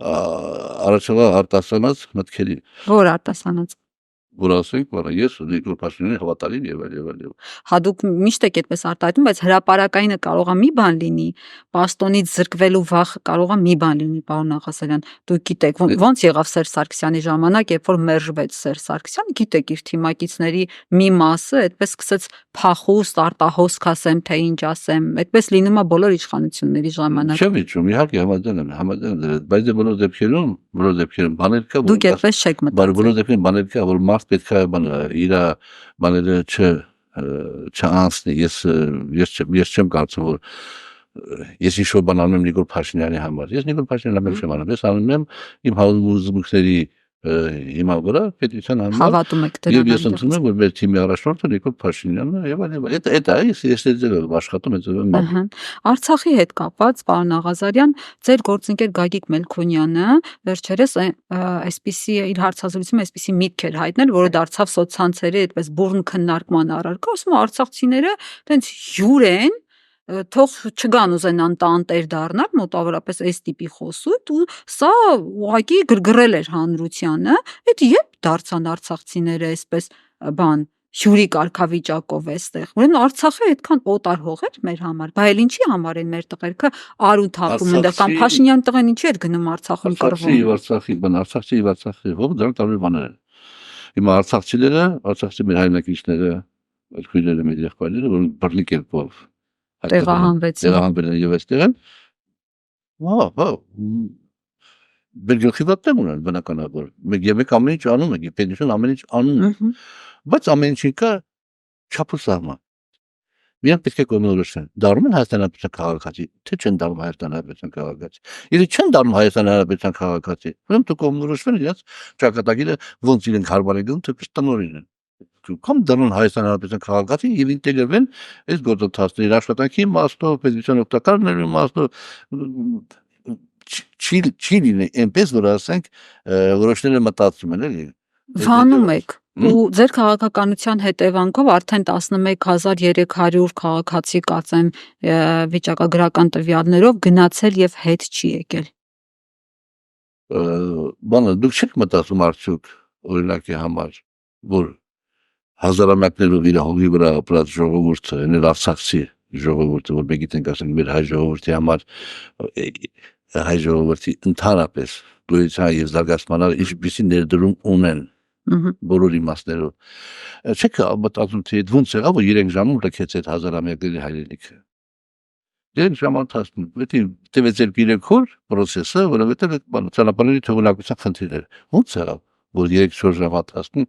առաջվա արտասանած մտքերի։ Որ արտասանած։ Որ ասենք, որ ես Նիկոլ Փաշինյանի հավատարիմ եւ այլ։ Հա դուք միշտ եք այդպես արտահայտում, բայց հրապարակայինը կարող է մի բան լինի, պաշտոնից զրկվելու վախը կարող է մի բան լինի, պարոն Աղազարյան։ Դուք գիտեք, ոնց եղավ Սերժ Սարգսյանի ժամանակ, երբ որ մերժվեց Սերժ Սարգսյանը, գիտեք, իր թիմակիցների մի մասը այդպես սկսեց փախուստ, արտահոսք ասեմ, թե ինչ ասեմ, այդպես լինում է բոլոր իշխանությունների ժամանակ։ Չեմ իջում, իհարկե համաձայն եմ, բայց բոլոր դեպքերում բաներ կա, Դուք այդպես չեք մտածել։ բոլոր դեպքերում բաներ կա, որ մարդ պետք է իր բաները չանցնի, ես չեմ կարծում, որ ես ինչ-որ բան անում եմ Նիկոլ Փաշինյանի համար, ես Նիկոլ Փաշինյանի համար չեմ անում, ես անում եմ իմ հավատացումների հիմա վրա պետության համար, Հավատում եք դրան։ եւ ես ընդունում եմ, որ մեր թիմի առաջնորդը Նիկոլ Փաշինյանն է եւ այլն, դա է, ես դեռ աշխատում եմ։ Արցախի հետ կապված, պարոն Աղազարյան, ձեր գործընկեր Գագիկ Մելքոնյանը վերջերս այսպիսի իր հարցազրույցում այսպիսի միտք էր հայտնել, որը դարձավ սոցցանցերի այդպես բուրն քննարկման առարկա, ասում է արցախցիները տենց հյուր են, թող չգան ուզենան տանտեր դառնալ, մոտավորապես այս տիպի խոսույթ, ու սա ուղղակի գրգռել էր հանրությանը, այդ երբ դարձան արցախցիները այսպես բան հյուրի կարգավիճակով էստեղ։ Ուրեմն Արցախը այդքան օտար հող էր մեր համար, բայց ինչի համար են մեր տղերքը արու թափում այնտեղ, կամ Փաշինյանի տղեն ինչի էր գնում Արցախում կռվում։ Արցախի հող դրանք տարբեր բաներ են։ Հիմա արցախցի մեր հայրենակիցները, այդ քույրերը, մեր եղբայրները, որ բռնի կերպով տեղահանվեցին եւ այստեղ են։ Մեր գլխի վրա տեղ ունեն բնականաբար։ Մեկ ամեն ինչ անում ենք, պետություն ամեն ինչ անում։ Բայց ամեն ինչի կա չափ ու սահման։ Միայն պետք է կողմնորոշեն։ Դառնում են Հայաստանի Հանրապետության քաղաքացի, թե չեն դառնում Հայաստանի Հանրապետության քաղաքացի։ Եթե չեն դառնում Հայաստանի Հանրապետության քաղաքացի, ուրեմն դու կողմնորոշվեն իրաց ճակատագիրը ոնց իրենք հարմար են գնում, թե տնօրինեն։ Կամ դառնան Հայաստանի Հանրապետության քաղաքացի եւ ինտեգրվեն այս գործընթացների աշխատանքի իմաստով, պետության օգտակարների իմաստով, չի լինի այնպես, որ ասենք որոշները մտածում են, էլի։ Վանում եք ու ձեր քաղաքականության հետևանքով արդեն 11300 քաղաքացի կացեմ վիճակագրական տվյալներով գնացել եւ հետ չի եկել։ Բանը դուք չեք մտածում արդյոք օրինակի համար, որ հազարամյակներով իր հողի վրա ապրած ժողովուրդը, այլ արցախցի ժողովուրդը, որ մենք գիտենք, ասենք մեր հայ ժողովրդի համար, հայ ժողովրդի ընդհանրապես գոյության եւ զարգացման ինչպիսի ներդրում ունեն բոլոր իմաստներով։ Չեք մտածում, թե ոնց եղավ, որ 3 ժամում լքեց այդ հազարամյակների հայրենիքը։ 3 ժամ ընթացքում, պետք է տևեց 3 օր process-ը, որովհետեւ այդ ճանապարհների թողունակության խնդիր էր։ Ոնց եղավ, որ 3-4 ժամ ընթացքում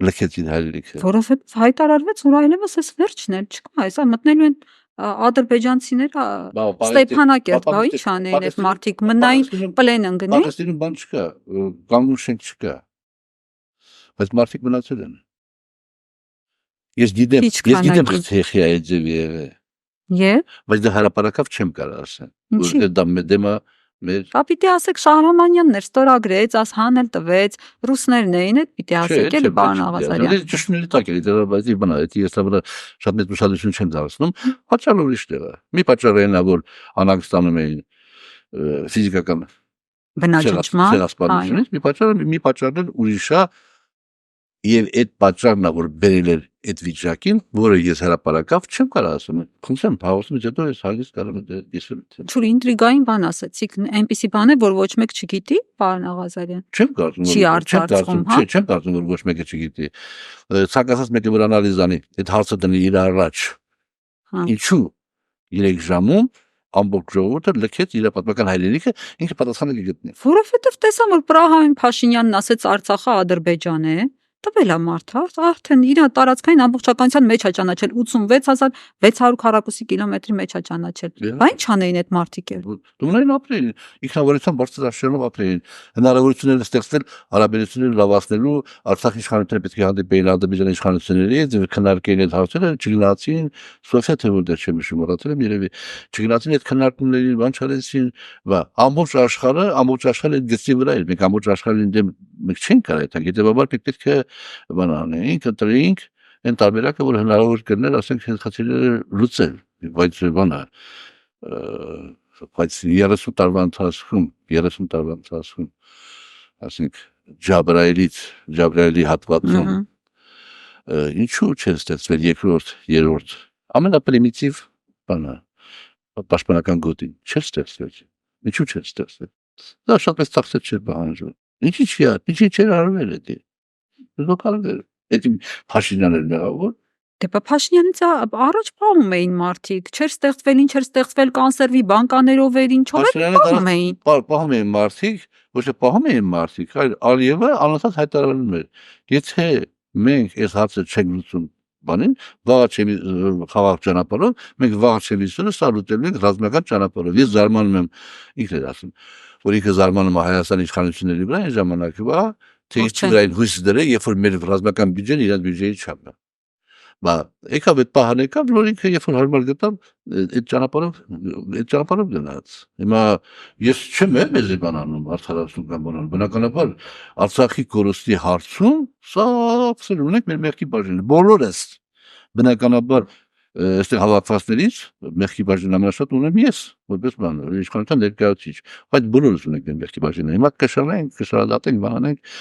լքեց իր հայրենիքը։ Որովհետեւ հայտարարվեց, որ այլևս էս վերջն է, չկա, այսա մտնելու են ադրբեջանցիները Ստեփանակերտ, բա ինչ անեն այդ մարդիկ մնային պլեն ընկնեն։ Պակիստանում բան չկա, կանգուն շենք չկա։ Բայց մարդիկ մնացել են։ Ես գիտեմ Չեխիա է ձևի եղել։ Եվ բայց դա հարաբերակավ չեմ կարող ասել։ Որ դա դեմա մեր Դա պիտի ասեք Շահրամանյանն էր, ստորագրեց, հանել տվեց, ռուսներն էին, այդ պիտի ասեք, էլի պարոն Աղազարյան։ Դա ճշմարիտ է, դա բայց բանա, ես դա շատ մեծ ուշադրություն չեմ դարձնում, պատճառը ուրիշ տեղ է։ Մի պատճառը այն է, որ Անագստանում էին ֆիզիկական բնաջնջման, մի պատճառն ուրիշ է, եւ այդ պատճառն է, որ բերել էր այդ վիճակին, որը ես հրապարակավ չեմ կարող ասում։ Խնդրեմ, փաղոսումից հետո ես հագիստ կարող եմ դիսել։ Չուր ինտրիգային բան ասեցիք, այնպիսի բան է, որ ոչ մեկ չգիտի, պարոն Աղազարյան։ Չեմ կարծում, չեմ կարծում, որ ոչ մեկը չգիտի։ Ցանկացած մեկը որ անալիզ անի, այդ հարցը դնի իր առաջ։ Ինչու 3 ժամում ամբողջ ժողովուրդը լքեց իր պատմական հայրենիքը, ինքը պատասխանը կգտնի։ Որովհետև տեսա, որ Պրահայում Փաշինյանն ասեց Արցախը Ադրբեջան է։ Տվել է մարդը, արդեն իր տարածքային ամբողջականության մեջ է ճանաչել 86600 քառակուսի կիլոմետրի մեջ է ճանաչել։ Բա ինչ անեին այդ մարդիկ էլ։ Դումներին ապրեին, ինքնավարության բարձրացնելով ապրեին, հնարավորություններ ստեղծել հարաբերությունները լավացնելու, Արցախի իշխանությունները պետք է հանդիպեին Ադրբեջանի իշխանությունների հետ, քննարկեին այդ հարցերը, չգնացին, Սոֆիա թե որտեղ չեմ հիշում, մոռացել եմ երևի, չգնացին այդ քննարկումներին, բան չարեցին, բա ամբողջ աշխարհը այդ գծի վրա էր, մենք ամբողջ աշխարհին դեմ մենք չենք կարող այդ, հետեւաբար պետք է բան անենք, ընտրենք այն տարբերակը, որ հնարավոր կլներ, ասենք, խնդիրները լուծել, բայց բանը, բայց 30 տարվա ընթացքում, ասենք, Ջաբրայելի հատվածում, ինչու չէր ստեղծվել երկրորդ, երրորդ, ամենապրիմիտիվ բանը, պաշտպանական գոտին, չէր ստեղծվել, ինչու չէր ստեղծվել, դա շատ մեծ ծախսեր չէր պահանջում, ինչի չէր արվել էդի, Փաշինյանն էր մեղավոր, Դե Փաշինյանից առաջ պահում էին մարդիկ, չէր ստեղծվել, ինչ էր ստեղծվել կոնսերվի բանկաներով էր, ինչով էր պահում էին։ Պահում էին մարդիկ, ոչ թե պահում էին մարդիկ, այլ Ալիևը անընդհատ հայտարարում էր. եթե մենք այս հարցը չենք լուծում բանին, վաղ չեմի խաղաղ ճանապարհով, մենք վաղ չեմիսյոնը սա լուծելու ենք ռազմական ճանապարհով։ Ես զարմանում եմ, ինքն էր ասում, որ ինքը զարմանում է Հայաստանի իշխանությունների վրա այն ժամանակվա, թե ինչու այն հույս դրել, երբ որ մեր ռազմական բյուջեն իրաց բյուջեի չափ է։ Բա եկավ այդ պահան եկավ, որ ինքը երբ որ հարմար գտավ, այդ ճանապարհով գնաց։ Հիմա ես չեմ մեզ բանանում արդարացնում կամ բանանում։ Բնականաբար Արցախի կորստի հարցում սա ասել ունենք մեր մեղքի բաժինը։ Բոլորս բնականաբար այստեղ հավաքվածներից մեղքի բաժին ամենաշատ ունեմ ես, որպես բան, իշխանության ներկայացուցիչ, բայց բոլորս ունենք մեր մեղքի բաժինը։ Հիմա կշարադատենք, բանանենք,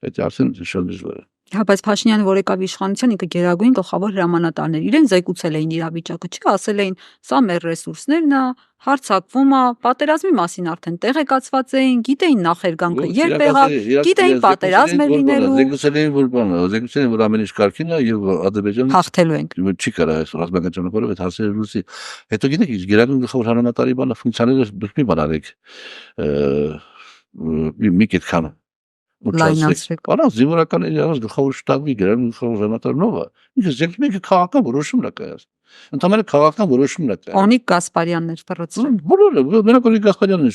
այդ արդեն շատ դժվար է։ Հա, բայց Փաշինյանը, որ եկավ իշխանության, ինքը գերագույն գլխավոր հրամանատարն էր, իրեն զեկուցել էին իրավիճակը, չի ասել էին, սա մեր ռեսուրսներն է, հարձակվում է, պատերազմի մասին արդեն տեղեկացված էին, գիտեին նախերգանքը երբ եղավ, գիտեին պատերազմ էր լինելու։ Զեկուցել էին, որ ամեն ինչ կարգին է եւ Ադրբեջանը հաղթելու ենք։ Չի կարա այս ռազմական ճանապարհով այդ հարցերը լուծի։ Հետո գիտեք, ինչ գերագույն գլխավոր հրամանատարի բանը ֆունկցիաները մի բան արեք։ Մի կետքան լայնացրեք։ Բանա զինվորականների առանց գլխավոր շտաբի գերագույն գլխավոր հրամանատարնովը ինքը զեկմեկը քաղաքական որոշում է կայացնում։ Ընդհանրապես քաղաքական որոշումն է կայացնում։ Օնիկ Գասպարյանն էր ֆռոցրել։ Բոլորը, մենակ Օնիկ Գասպարյանն էր,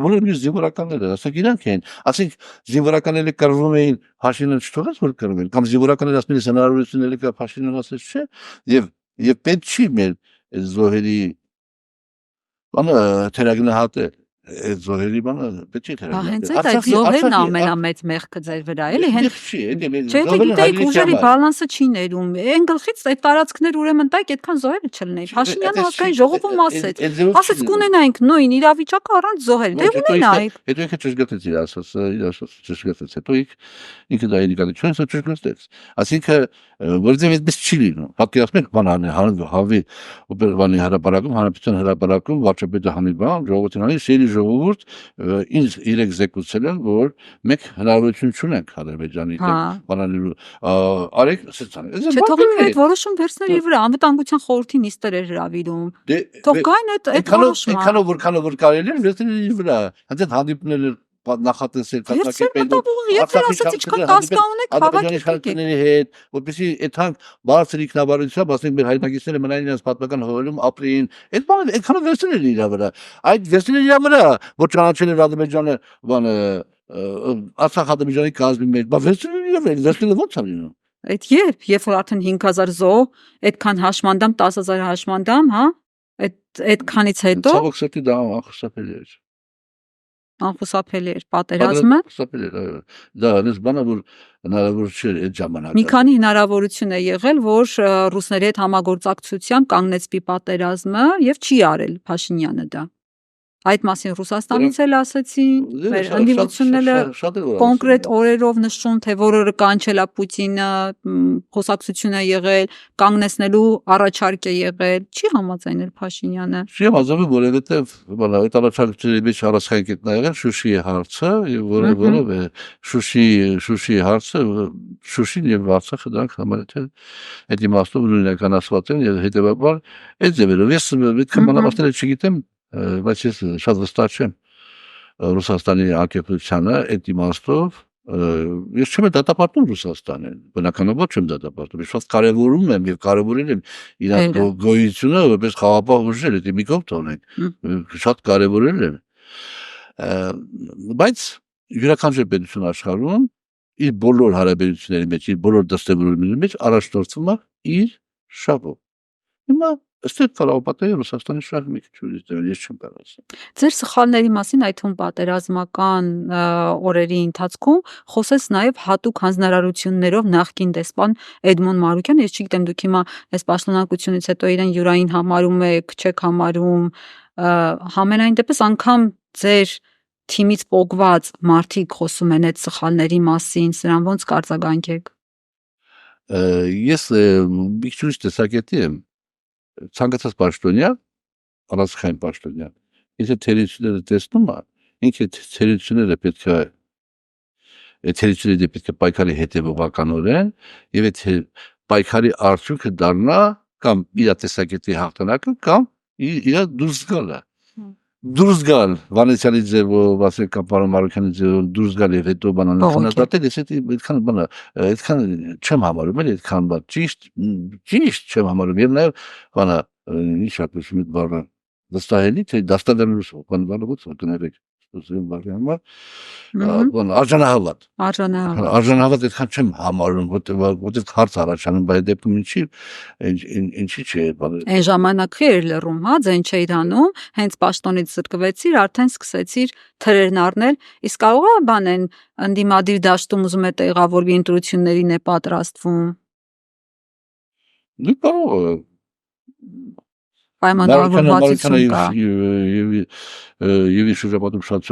բոլորը զինվորականները, ասենք իրանք էին, ասենք զինվորականները կռվում էին, Փաշինյանը չթողեց որ կռվում են, կամ զինվորականները ասում են հնարավորությունները կա, Փաշինյանը ասեց չէ, եւ պետք չի մեր զոհերի բանը թերագնահատել։ Այդ զոհերի բանը պետք չի թերագնահատել։ Հենց այդ զոհերն ամենամեծ մեղքը ձեր վրա էլի, հենց չէ՞ թե գիտեք ուժերի բալանսը չի ներում։ Այն գլխից այդ տարածքներ ուրեմն տակ այդքան զոհերը չլինեին։ Փաշինյանը ազգային ժողովում ասեց կունենայինք նույն իրավիճակը առանց զոհերի։ Դե ունենայինք։ Հետո ինքը ճշգրտեց իր ասած ճշգրտեց, հետո ինքը դա ինդիկատիվ ճշգրտեց։ Այսինքն որովհետեւ այդպես չի լինում։ Պատկերացնեք բանան հավի օպերվանի հրապարակում, հանրապետության հրապարակում վարչապետը հանի բան, ժողովրդին հանի սերի ժողովուրդ ինձ իրեք զեկուցել են, որ մենք հնարավորություն չունենք Ադրբեջանի հետ բանալու արեք ասեցան։ Չթողինք այդ որոշում վերցնել իր վրա, անվտանգության խորհրդի նիստեր էր հրավիրում։ Թող գային այդ որոշումը։ Այնքանով որ կարելի էր վերցնել իր վրա։ Հենց այդ հանդիպումները նախատեսել կազմակերպել Ադրբեջանի իշխանությունների հետ, որպեսզի այդքան բարձր ինքնավարությամբ, ասենք մեր հայրենակիցները մնային իրենց պատմական հողերում ապրեին։ Այդ բանը այդքանով վերցնել էր իր վրա։ Այդ վերցնել իր վրա, որ ճանաչել էր Ադրբեջանը, բանը Արցախ Ադրբեջանի կազմի մեջ, բա վերցնել իր վրա, վերցնելը ո՞նց է լինում։ Այդ երբ որ արդեն 5000 զոհ, այդքան հաշմանդամ, 10000 հաշմանդամ, հա? Այդքանից հետո ցավոք սրտի դա անխուսափելի էր։ Անխուսափելի էր պատերազմը։ Անխուսափելի էր, այո։ Դա հենց բանը որ հնարավոր չէր այդ ժամանակը։ Մի քանի հնարավորություն է եղել, որ ռուսների հետ համագործակցությամբ կանգնեցվի պատերազմը եւ չի արել Փաշինյանը դա։ Այդ մասին Ռուսաստանից էլ ասեցին, մեր ընդդիմությունները կոնկրետ օրերով նշում, թե որ օրը կանչելա Պուտինը, խոսակցություն է եղել, կանգնեցնելու առաջարկ է եղել, չի համաձայնել Փաշինյանը։ Չի համաձայնել, որովհետև այդ առաջարկների մեջ առանցքային կետն է եղել Շուշիի հարցը, որով է Շուշիի հարցը, Շուշին եւ Արցախը դրանք համարյա այդ իմաստով նույնականացված են եւ հետեւաբար այդ ձևերով ես այդքան բանավաստերը չգիտեմ, բայց ես շատ վստահ չեմ Ռուսաստանի անկեղծությանը այդ իմաստով ես չեմ դատապարտում Ռուսաստանին, բնականաբար չեմ դատապարտում, ես շատ կարևորում եմ եւ կարևորել եմ իր գոյությունը որպես խաղաղապահ ուժ, դա մի կողմ թողնենք, շատ կարևորել եմ, բայց յուրաքանչյուր պետություն աշխարհում իր բոլոր հարաբերությունների մեջ, իր բոլոր դաստիարակությունների մեջ առաջնորդվում է իր շահով։ Հիմա ըստ կալապատի Ռուսաստանի շահը մի քիչ ուրիշ ես չեմ կարծում։ Ձեր սխալների մասին այդ թվում պատերազմական օրերի ընթացքում խոսեց նաև հատուկ հանձնարարություններով նախկին դեսպան Էդմոն Մարուկյան, ես չգիտեմ դուք հիմա այս պաշտոնակությունից հետո իրեն յուրային համարում եք, չեք համարում, համենայն դեպս անգամ ձեր թիմից պոկված մարդիկ խոսում են այդ սխալների մասին, սրան ոնց կարձագանքեք։ Ես մի քիչ ուրիշ տեսակետի եմ ցանկացած պաշտոնյա, առանցքային պաշտոնյա, եթե թերությունները տեսնում է, ինքը թերությունները պետք է պայքարի հետևողականորեն եւ այդ պայքարի արդյունքը դառնա կամ իր տեսակետի հաղթանակը կամ իր դուրս գալը դուրս գալ Վանեցյանի ձևով, ասենք կամ պարոն Մարուկյանի ձևով դուրս գալ եւ հետո բանան քննադատել, ես այդքան բանը, այդքան չեմ համարում, էլի այդքան բան ճիշտ չեմ համարում եւ նաեւ բանը ինչ ասում եմ բանը վստահելի թե դաստանալուց բանը ո՞ց կներեք ստոսում բարի համար բան արժանահավատ այդքան չեմ համարում որտեղ հարց առաջանում բայց դեպքում ինչի՞ չէ բանը այն ժամանակի էր լռում հա ձեն չէիր անում հենց պաշտոնից զրկվեցիր արդեն սկսեցիր թրերն առնել իսկ կարող է բանեն ընդդիմադիր դաշտում ուզում է տեղավորվի ընտրություններին է պատրաստվում դու կարող պայմանավորվածություն կա եւ շրջապատում շատ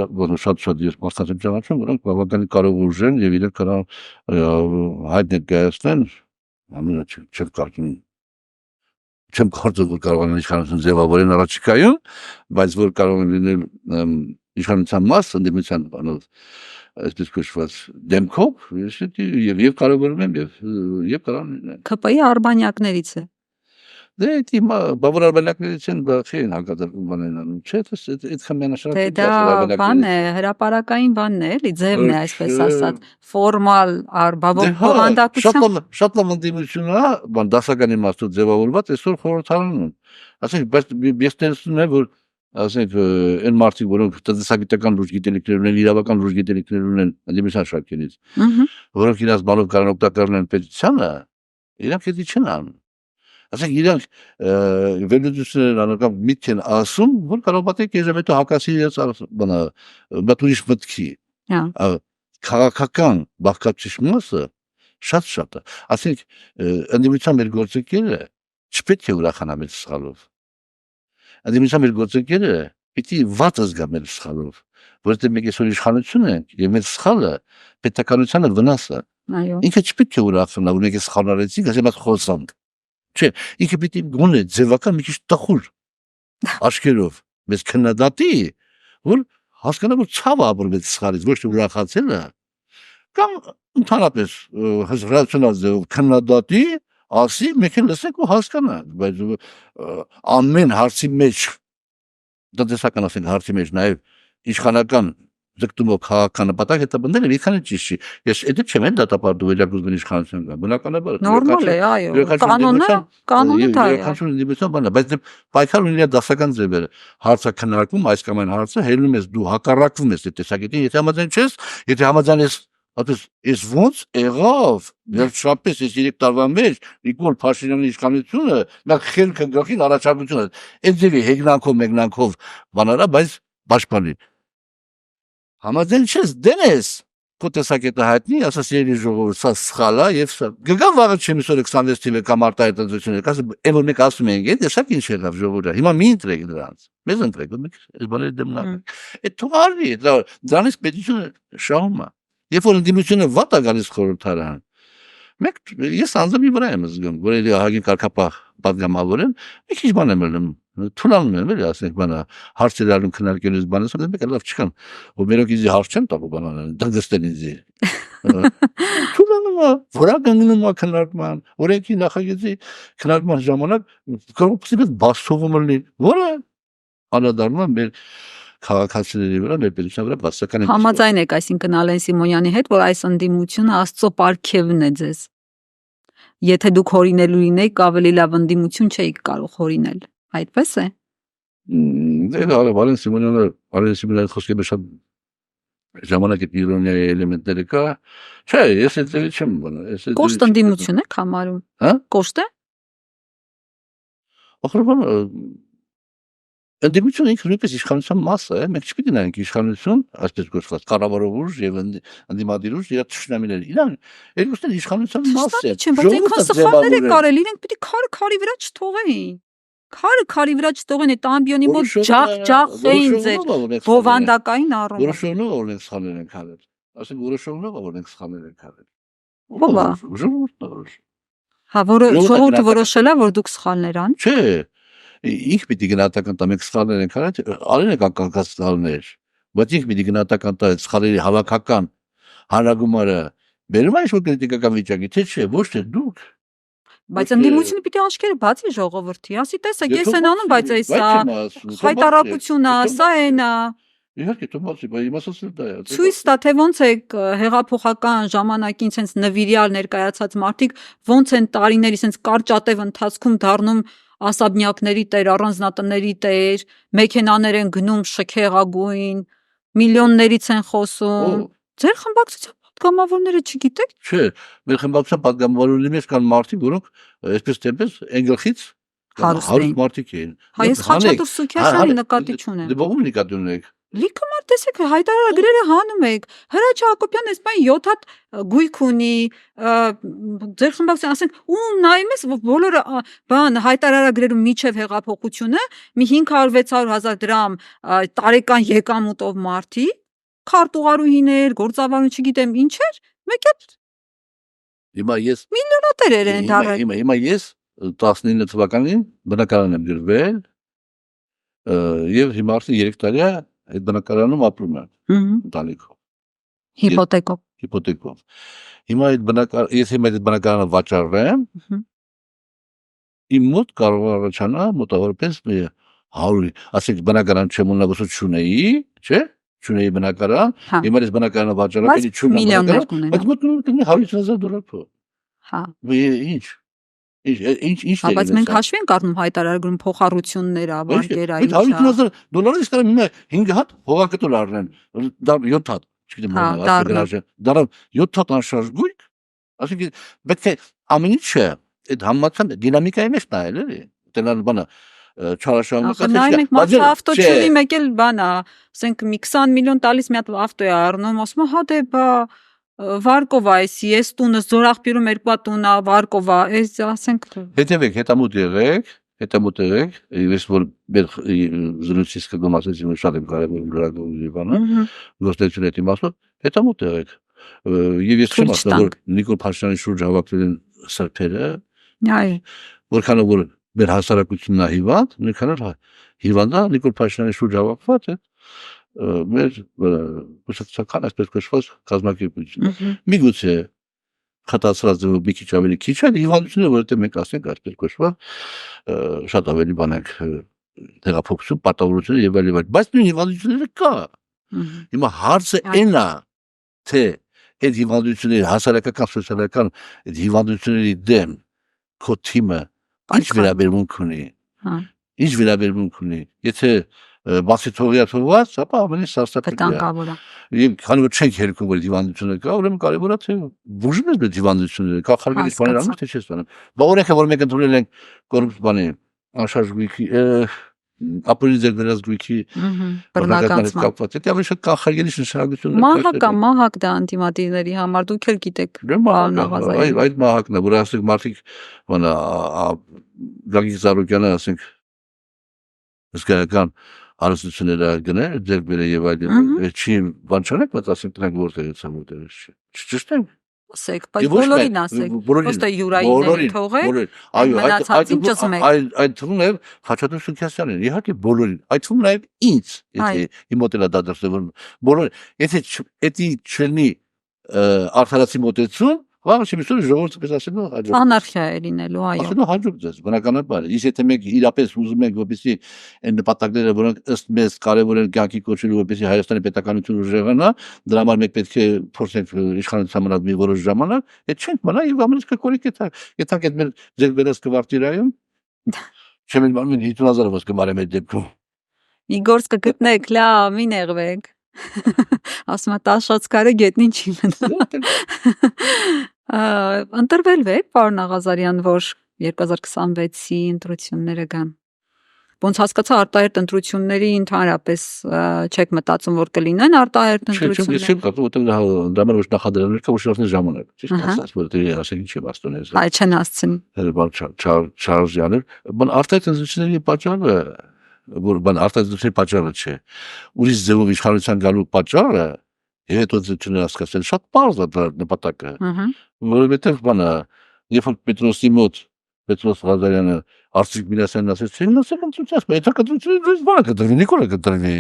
ես մասնաճյուղ եմ ճանաչում որոնք բավականին կարող ուժ են եւ իրենք կարող հայտ ներկայացնեն ամենը չեմ կարծում որ կարող են իշխանություն ձևավորեն առաջիկայում բայց որ կարող են լինել իշխանության մաս ընդդիմության բանով այսպես կոչված դեմքով եւ կարողանում եմ եւ կարող լինել ԿՊ-ի արբանյակներից է դե դիմա բավարար արբանյակներից են բախին հակադրվում բանեն չէ այդքան մենաշարակ դա բան է հրապարակային բանն է էլի ձևն է այսպես ասած ֆորմալ բովանդակության շատ լավ ընդդիմություն է բան դասական իմաստով ձևավորված այսօր խորհրդարանում ասենք բայց ես տեսնում եմ որ ասենք այն մարդիկ որոնք տնտեսագիտական լուրջ գիտելիքներ ունեն իրավական լուրջ գիտելիքներ ունեն ընդդիմության շարքերից որոնք իրաց բանով կարող օգտակար լինեն պետությանը իրանք դա չեն անում ասենք իրանք վերլուծություններ անական միտք են ասում որ կարող պատեք եզրով հետո հակասի իրաց բանա բաթուրիշ մտքի քաղաքական բաղկացիչ մասը շատ է ասենք ընդդիմության մեր գործընկերը չպետք է ուրախանա մեր սխալով ընդդիմության մեր գործընկերը պիտի վատ զգա մեր սխալով որովհետև մենք այսօր իշխանություն ենք եւ մեր սխալը պետականությանը վնաս է ինքը չպետք է ուրախանա որ մենք սխալ արեցինք ասեմ այդ խոսանք չէ ինքը պիտի գոնե ձևական մի քիչ տխուր աչքերով մեզ քննադատի որ հասկանա որ ցավը ապրվեց սխալից ոչ թե ուրախացելը կամ ընդհանրապես հզրացնած ձևով քննադատի ասի մենք լսենք ու հասկանանք բայց ամեն հարցի մեջ տնտեսական ասենք հարցի մեջ նաև իշխանական ձգտումով քաղաքական նպատակ հետապնդելը մի քանի ճիշտ չի ես դա չեմ դատապարտում վերջնական իշխանության կա բնականաբար նորմալ է այո կանոնը դա է բայց պայքար ունի իր դասական ձևերը հարցը քննարկում այս կամ այն հարցը հելնում ես դու հակառակվում ես այդ տեսակետին եթե համաձայն չես եթե համաձայն ես Ատես ես ոնց եղավ վերջապես ես 3 տարվա մեջ Նիկոլ Փաշինյանի իշխանությունը նա խելքը գլխին առաջարկությունը այդ ձևի հեգնանքով բանարա բայց պաշտպանի համաձայն չես դենես քո տեսակետը հայտնի ասես երի ժողովուրդ սա սխալ է եւ սա գգա վաղը չեմ 26 թիվը կամ արտահայտությունները ասես այն որ մենք ասում ենք այդ տեսակ ինչ եղավ ժողովուրդը հիմա մի ընտրեք դրանց մեզ ընտրեք մենք այս բաները դեմնակ այդ թողարի դրանից պետությունը շահում է Երբ որ ընդդիմությունը վատ է գալիս խորհրդարան, մենք ես անձամբ մի վրա եմ զգում, որ էլի ահագին կարգապահ պատգամավոր են, մի քիչ բան եմ ելնում, թուլանում եմ, էլի ասենք բանա, հարցեր ալում քննարկելուց բանս, մենք լավ չկան, որ մերոք ինձ հարց չեն տալու բանան, դգստեն ինձ։ Թուլանում է, վրա գնում է քննարկման, օրենքի նախագծի քննարկման ժամանակ կարող է բաց թողում լինի, որը անդրադառնում է մեր քաղաքացիների վրա մեր պետության վրա բացական է համաձայն եք այսինքն Ալեն Սիմոնյանի հետ որ այս ընդդիմությունը Աստծո պարգևն է ձեզ եթե դուք հորինելու լինեիք ավելի լավ ընդդիմություն չէիք կարող հորինել այդպես է դե Ալեն Սիմոնյանը խոսքի մեջ ժամանակի իրոնիայի էլեմենտները կա չէ ես այդ չեմ բանը կոշտ ընդդիմություն եք համարում հա կոշտ է ախորբան Ընդդիմությունը ինքը նույնպես իշխանության մաս է, մենք չպիտի նայենք իշխանություն, այսպես կոչված կառավարող ուժ եւ ընդդիմադիր ուժ իր ճշնամիներ։ Իրան երկուսն իշխանության մաս է։ Բայց ինքան սխալներ է կարել, իրենք պիտի քարը վրա չթողեին։ Քարը վրա չթողեն, այդ ամբիոնի մոտ ջախ-ջախ էին ձեր բովանդակային առումով։ Որոշողնով օրենք սխալներ են քարել։ Ասենք որոշողնով օրենք սխալներ են քարել։ Ո՞վ է։ Ժողովուրդը։ Հա, ժողովուրդը որոշել է, որ դուք սխալներ ան։ Չէ։ Ինք պիտի գնահատական տա մենք սխալներ ենք արել, արել ենք անկանկած սխալներ, բայց ինք պիտի գնահատական տա այդ սխալերի հավաքական հանրագումարը բերում է ինչ-որ կրիտիկական վիճակի, թե չէ, ոչ թե դուք։ Բայց ընդդիմությունը պիտի աչքերը բացի ժողովրդի, ասի տեսեք, ես են անում, բայց էսա հայտարարություն է, սա են է։ Իհարկե թողացի, բայց իմացածը դա է։ Ցույց տա թե ոնց է հեղափոխական ժամանակին sense նվիրյալ ներկայացած մարդիկ ոնց են տարիների sense կարճատև ընթացքում դառնում ասաբնյակների տեր, առանձնատների տեր, մեքենաներ են գնում շքեղագույն, միլիոններից են խոսում։ Ձեր խմբակցության պատգամավորները չգիտեք։ Չէ, մեր խմբակցության պատգամավորների մեջ կան մարդիկ, որոնք այսպես տեպես ընկղից հարուստ մարդիկ են։ Հայ Խաչատուր Սուքիասյանի նկատի չունեն։ Դե ո՞ւմ նկատի ունեք։ Լիքը մարդ տեսեք հայտարարագրերը հանում եք։ Հրաչ Հակոբյան էսպայն 7 հատ գույք ունի, ձեր խմբակցության ասենք ում նայում ես բոլորը բան հայտարարագրերում միջև հեղափոխությունը մի 500-600 դրամ տարեկան եկամուտով մարդի, քարտուղարուհիներ, գործավարություն չգիտեմ ինչեր, մեկ էլ հիմա ես միլիոնատերեր են դառել։ Հիմա ես 19 թվականին բնակարան եմ գրվել եւ հիմա արդեն 3 տարի է այդ բնակարանում ապրում եմ ընտանիքով հիպոթեկով հիմա ես այդ բնակարանը վաճառեմ իմ մոտ կարող է առաջանա մոտավորապես 100 ասենք բնակարան չեմ ունենա չունեի չէ չունեի բնակարան հիմա ես բնակարանը վաճառեմ էլի չունեմ բայց մոտ 100,000 դոլար հա Ինչ բայց մենք հաշվի ենք առնում հայտարարագրում փոխառություններ, ավարկեր, այլ 100,000 դոլարից կարող է 5 հատ հողակտոր առնեն, 7 հատ, չգիտեմ ոնց դառը 7 հատ անշարժ գույք, ասենք պետք է ամեն ինչը այդ համացան դինամիկայի մեջ նայել էլի, դրանց բանը չարաշահումն նայում ենք մաց ավտո չունի մեկ էլ բան է, ասենք մի 20 միլիոն տալիս մի հատ ավտո է առնում, ասում է հա դե բա Վարկովա էսի, ես տունս Զորախբյուրում 2 հատ տուն է, Վարկովա, էս ասենք հետևեք, հետամուտ եղեք, ես որ մեր զրույցից կգամ ասեցի, որ շատ եմ կարևորում լրագրողի բանը, գործունեությունը այդ իմաստով, հետամուտ եղեք։ Եվ ես չեմ ասում, որ Նիկոլ Փաշինյանի շուրջ հավաքվել են սրբերը, որքանով որ մեր հասարակությունն է հիվանդ, նույնքան էլ հիվանդը Նիկոլ Փաշինյանի շուրջ հավաքված է մեր ուսուցչական այսպես կոչված կազմակերպությունը միգուցե խտացած մի քիչ ավելի քիչ է հիվանդությունը որովհետև մենք ասենք այսպես կոչված շատ ավելի բան ենք հեղափոխություն պատահությունը եւ այլն բայց նույն հիվանդությունները կա հիմա հարցը այն է թե այդ հիվանդությունների հասարակական սոցիալական այդ հիվանդությունների դեմ քո թիմը ինչ վերաբերմունք ունի եթե բացի թողած, ապա ավելի սարսափելի է։ Եվ քանի որ չենք հերքում որ հիվանդությունը կա, ուրեմն կարևոր է թե բուժում ես այդ հիվանդությունները, կախարգելից բաներ անում, թե չես անում։ Բա օրենքը որ մենք ընդունել ենք կորուպտ բանի, անշարժ գույքի, ապօրինի ձեր վերած գույքի բռնականից կապված, դա ավելի շատ կախարգելի շնչառություն է։ Մահակ դա անտիմատիվների համար դուք էլ գիտեք։ Այդ մահակն է, որ ասենք մարդիկ բանը Գագիկ Զարուկյանը ասենք հսկայական հարստությունները գնել, ձեր բերել եւ այլն, չի բան չանեք, բայց ասենք դրանք որտեղից են, որտեղից չի։ Ճիշտ է։ Ասեք, բայց բոլորին ասեք, ոստե յուրայիններին թողեք։ Այդ թվում է Խաչատուր Սուքիասյանին, իհարկե բոլորին, այդ թվում նաեւ ինձ, եթե իմ մոտենա դա դրսևորում, բոլորին, եթե էդի չլինի արդարացի մոտեցում, վաղը չմիսոր ժողովուրդը պես ասելու հաջող։ Անարխիա է լինելու, այո։ Ասելու հաջող ձեզ, բնականաբար։ Իսկ եթե մենք իրապես ուզում ենք, որպեսզի այն նպատակները, որոնք ըստ մեզ կարևոր են կյանքի կոչելու, որպեսզի Հայաստանի պետականությունը ուժեղանա, դրա համար մենք պետք է փորձենք իշխանության մնալ մի որոշ ժամանակ, այդ չենք մնա եւ ամենից կորիկ է եթե այդ մեր ձեր վերած կվարտիրայում չեմ իմանում 50,000 ոսկե մարեմ այդ դեպքում։ Մի գործ կգտնեք, լավ, մի նեղվեք։ Ասում է տաշած կարը գետնին չի մնա։ Ընտրվել եք, պարոն Աղազարյան, որ 2026-ի ընտրությունները գան։ Ոնց հասկացա արտահերթ ընտրությունների ընդհանրապես չեք մտածում որ կլինեն արտահերթ ընտրություններ։ Չեմ կարծում, որտեղ դա մեր ոչ նախադրյալներ կա, ոչ շարժի ժամանակ։ Ճիշտ ասած, որտեղ ասենք ինչ եմ աստոնես։ Այ չեն ասցին։ Չարժյանը, բան արտահերթ ընտրությունների պատճառը, որ բան արտահերթ ընտրությունների պատճառը չէ։ Ուրիշ ձևով իշխանության գալու պատճառը եւ հետո ընտրությունները հասկացել շատ պարզ է դրա նպատակը։ Որովհետեւ բանը, երբ որ Պետրոսի մոտ Պետրոս Ղազարյանը Արծիք Միրասյանն ասեց, «Չեն ասել ընտրությունից, բայց այդ կտրությունից բանը կտրվի, Նիկոլը կտրվի»։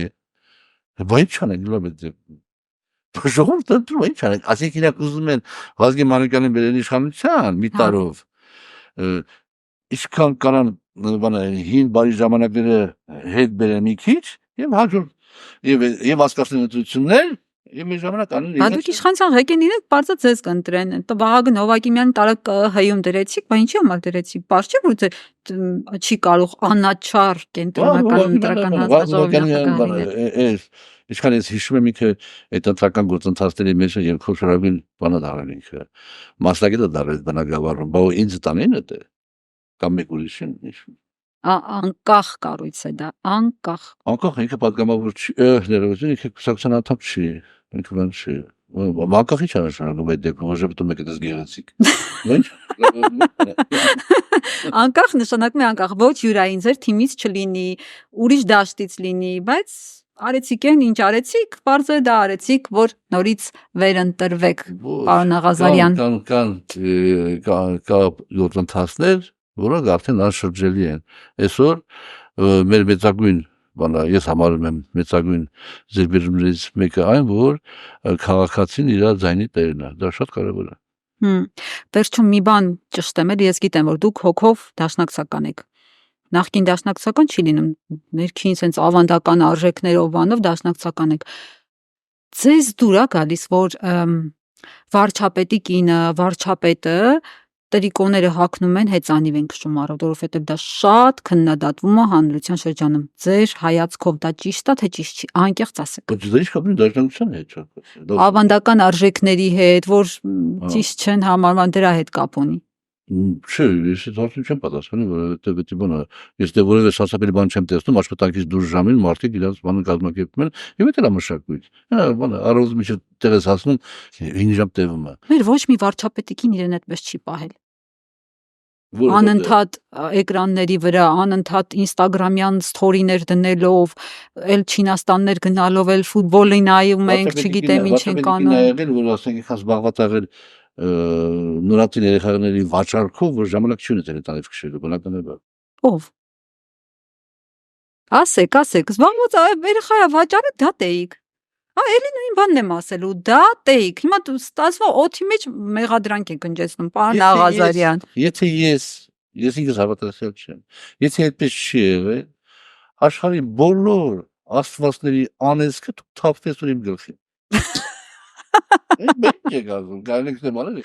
Բայց ինչ անենք, լավ է։ Ժողովուրդը ընտրում է, ինչ անենք, ասենք իրենք ուզում են Վազգեն Մանուկյանին բերել իշխանության մի տարով, Ինչքան կարան բանը հին բարի ժամանակները հետ բերեն մի քիչ եւ հաջորդ եւ հասկացնեն ընտրություններ եւ մի ժամանակ անեն Բա դուք իշխանության ղեկին իրենք բարձա ձեզ կընտրեն։ Տո Վահագն Հովակիմյանը տարակ ՀՀ-ում դրեցիք, բա ինչի՞ համար դրեցիք։ Պարզ չէ որ ձեր չի կարող անաչառ կենտրոնական ընտրական հանձնաժողովի Ինչքան ես հիշում եմ ինքը այդ ընտրական գործընթացների մեջ եւ խոշորագույն բանը դարել ինքը մասնագետը դարել բնակավարում, բա ինձ տանեն դա կամ մեկ ուրիշին հիշում անկախ կառույց է դա, անկախ ինքը պատգամավոր չի, ներողություն, ինքը կուսակցության անդամ չի, ինքը բան չի, անկախի չի նշանակում այդ դեպքում, ոչ պետք է մեկս գեղեցիկ, ոչ, անկախ նշանակում է անկախ, ոչ յուրային ձեր թիմից չլինի, ուրիշ դաշտից լինի, բայց արեցիք են, ինչ արեցիք, բարձր դա արեցիք, որ նորից վերընտրվեք, պարոն Աղազարյան։ Կա գործընթացներ, որոնք արդեն անշրջելի են։ Այսօր մեր մեծագույն բանը, ես համարում եմ մեծագույն ձեռքբերումներից մեկը այն, որ քաղաքացին իր ձայնի տերն է, դա շատ կարևոր է։ Վերջում մի բան ճշտեմ էլ, ես գիտեմ, որ դուք հոգով դաշնակցական եք։ Նախկին դաշնակցական չի լինում, ներքին սենց ավանդական արժեքներով բանով դաշնակցական եք։ Ձեզ դուր է գալիս, որ վարչապետի կինը, վարչապետը տրիկոները հագնում են հեծանիվ են քշում առողջ, որովհետև դա շատ քննադատվում է հանրության շրջանում։ Ձեր հայացքով դա ճիշտ է, թե ճիշտ չի, անկեղծ ասեք։ Բայց դա ինչ կապ ունի դաշնակցության հետ։ Ավանդական արժեքների հետ, որ ճիշտ չեն համարվում, դրա հետ կապ ունի։ Չէ, ես այդ հարցին չեմ պատասխանի, որովհետև դա բանը, ես դե որևէ սարսափելի բան չեմ տեսնում, աշխատանքից դուրս ժամին մարդիկ իրենց բանը կազմակերպում են, եւ դա մշակույթ։ Բանը առողջ միջը տեղես հասնում 5 ժամ տևում է։ Մեր ոչ մի վարչապետիկին իրեն այդպես չի պահել։ Անընդհատ էկրանների վրա, անընդհատ ինստագրամյան սթորիներ դնելով, էլ Չինաստաններ գնալով, էլ ֆուտբոլի նայում ենք, չգիտեմ ինչ են կանում։ Որ ասենք ինքան զբաղված եղել նորածին երեխաների վաճառքով, որ ժամանակ չի ունեցել այդ անեվ քշելու, բնական է բա։ Ով։ Ասեք, զբաղված երեխայա վաճառը դատեիք։ Էլի նույն բանն եմ ասելու, դատեիք։ Հիմա ստացվում օդի մեջ մեղադրանք եք ընջեցնում, պարոն Աղազարյան։ Եթե ես ինքս հավատացյալ չեմ, եթե այդպես չի եղել, աշխարհի բոլոր աստվածների անեծքը դու թափվես իմ գլխին։ Մենք եք ասում, գալենք դեմ անել։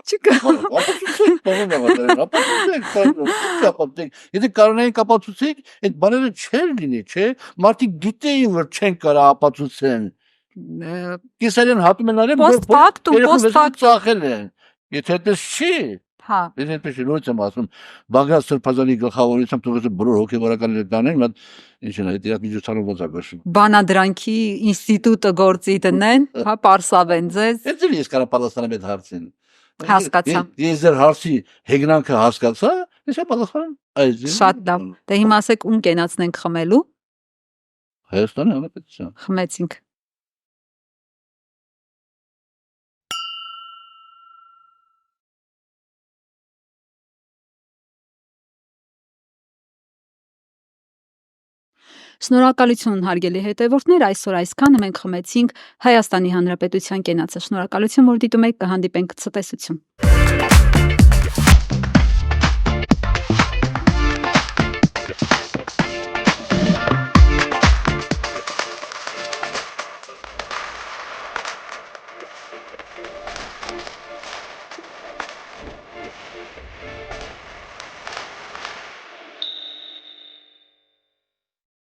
Չկա։ Եթե կարողանային ապացուցենք, այդ բաները չեր լինի, չէ՞։ Մարդիկ գիտեին, որ չեն կարող ապացուցեն։ Կեսարյան հատում են արել, որ ծախել են։ Եթե այդպես չի, ես այդպես նույնց եմ ասում, Բագրատ Սրբազանի գլխավորությամբ թողած բոլոր հոգեվարականները տանեն, բայց ինչ են, այդ միջոցառում ոնց է գշում։ Բանադրանքի ինստիտուտը գործի դնեն, պարսավեն ձեզ։ Այդ ես կարա պատասխանեմ այդ հարցին։ Հասկացա։ Ես ձեր հարցի հեգնանքը հասկացա, ես պատասխանեմ այս։ Շատ լավ։ Դե հիմա ասեք ում կենացնենք խմելու։ Հայաստանի Հանրապետության։ Խմեցինք։ Շնորհակալություն հարգելի հետևորդներ, այսօր այսքանը մենք խմեցինք Հայաստանի Հանրապետության կենացը։ Շնորհակալություն, որ դիտում եք, կհանդիպենք ցտեսություն։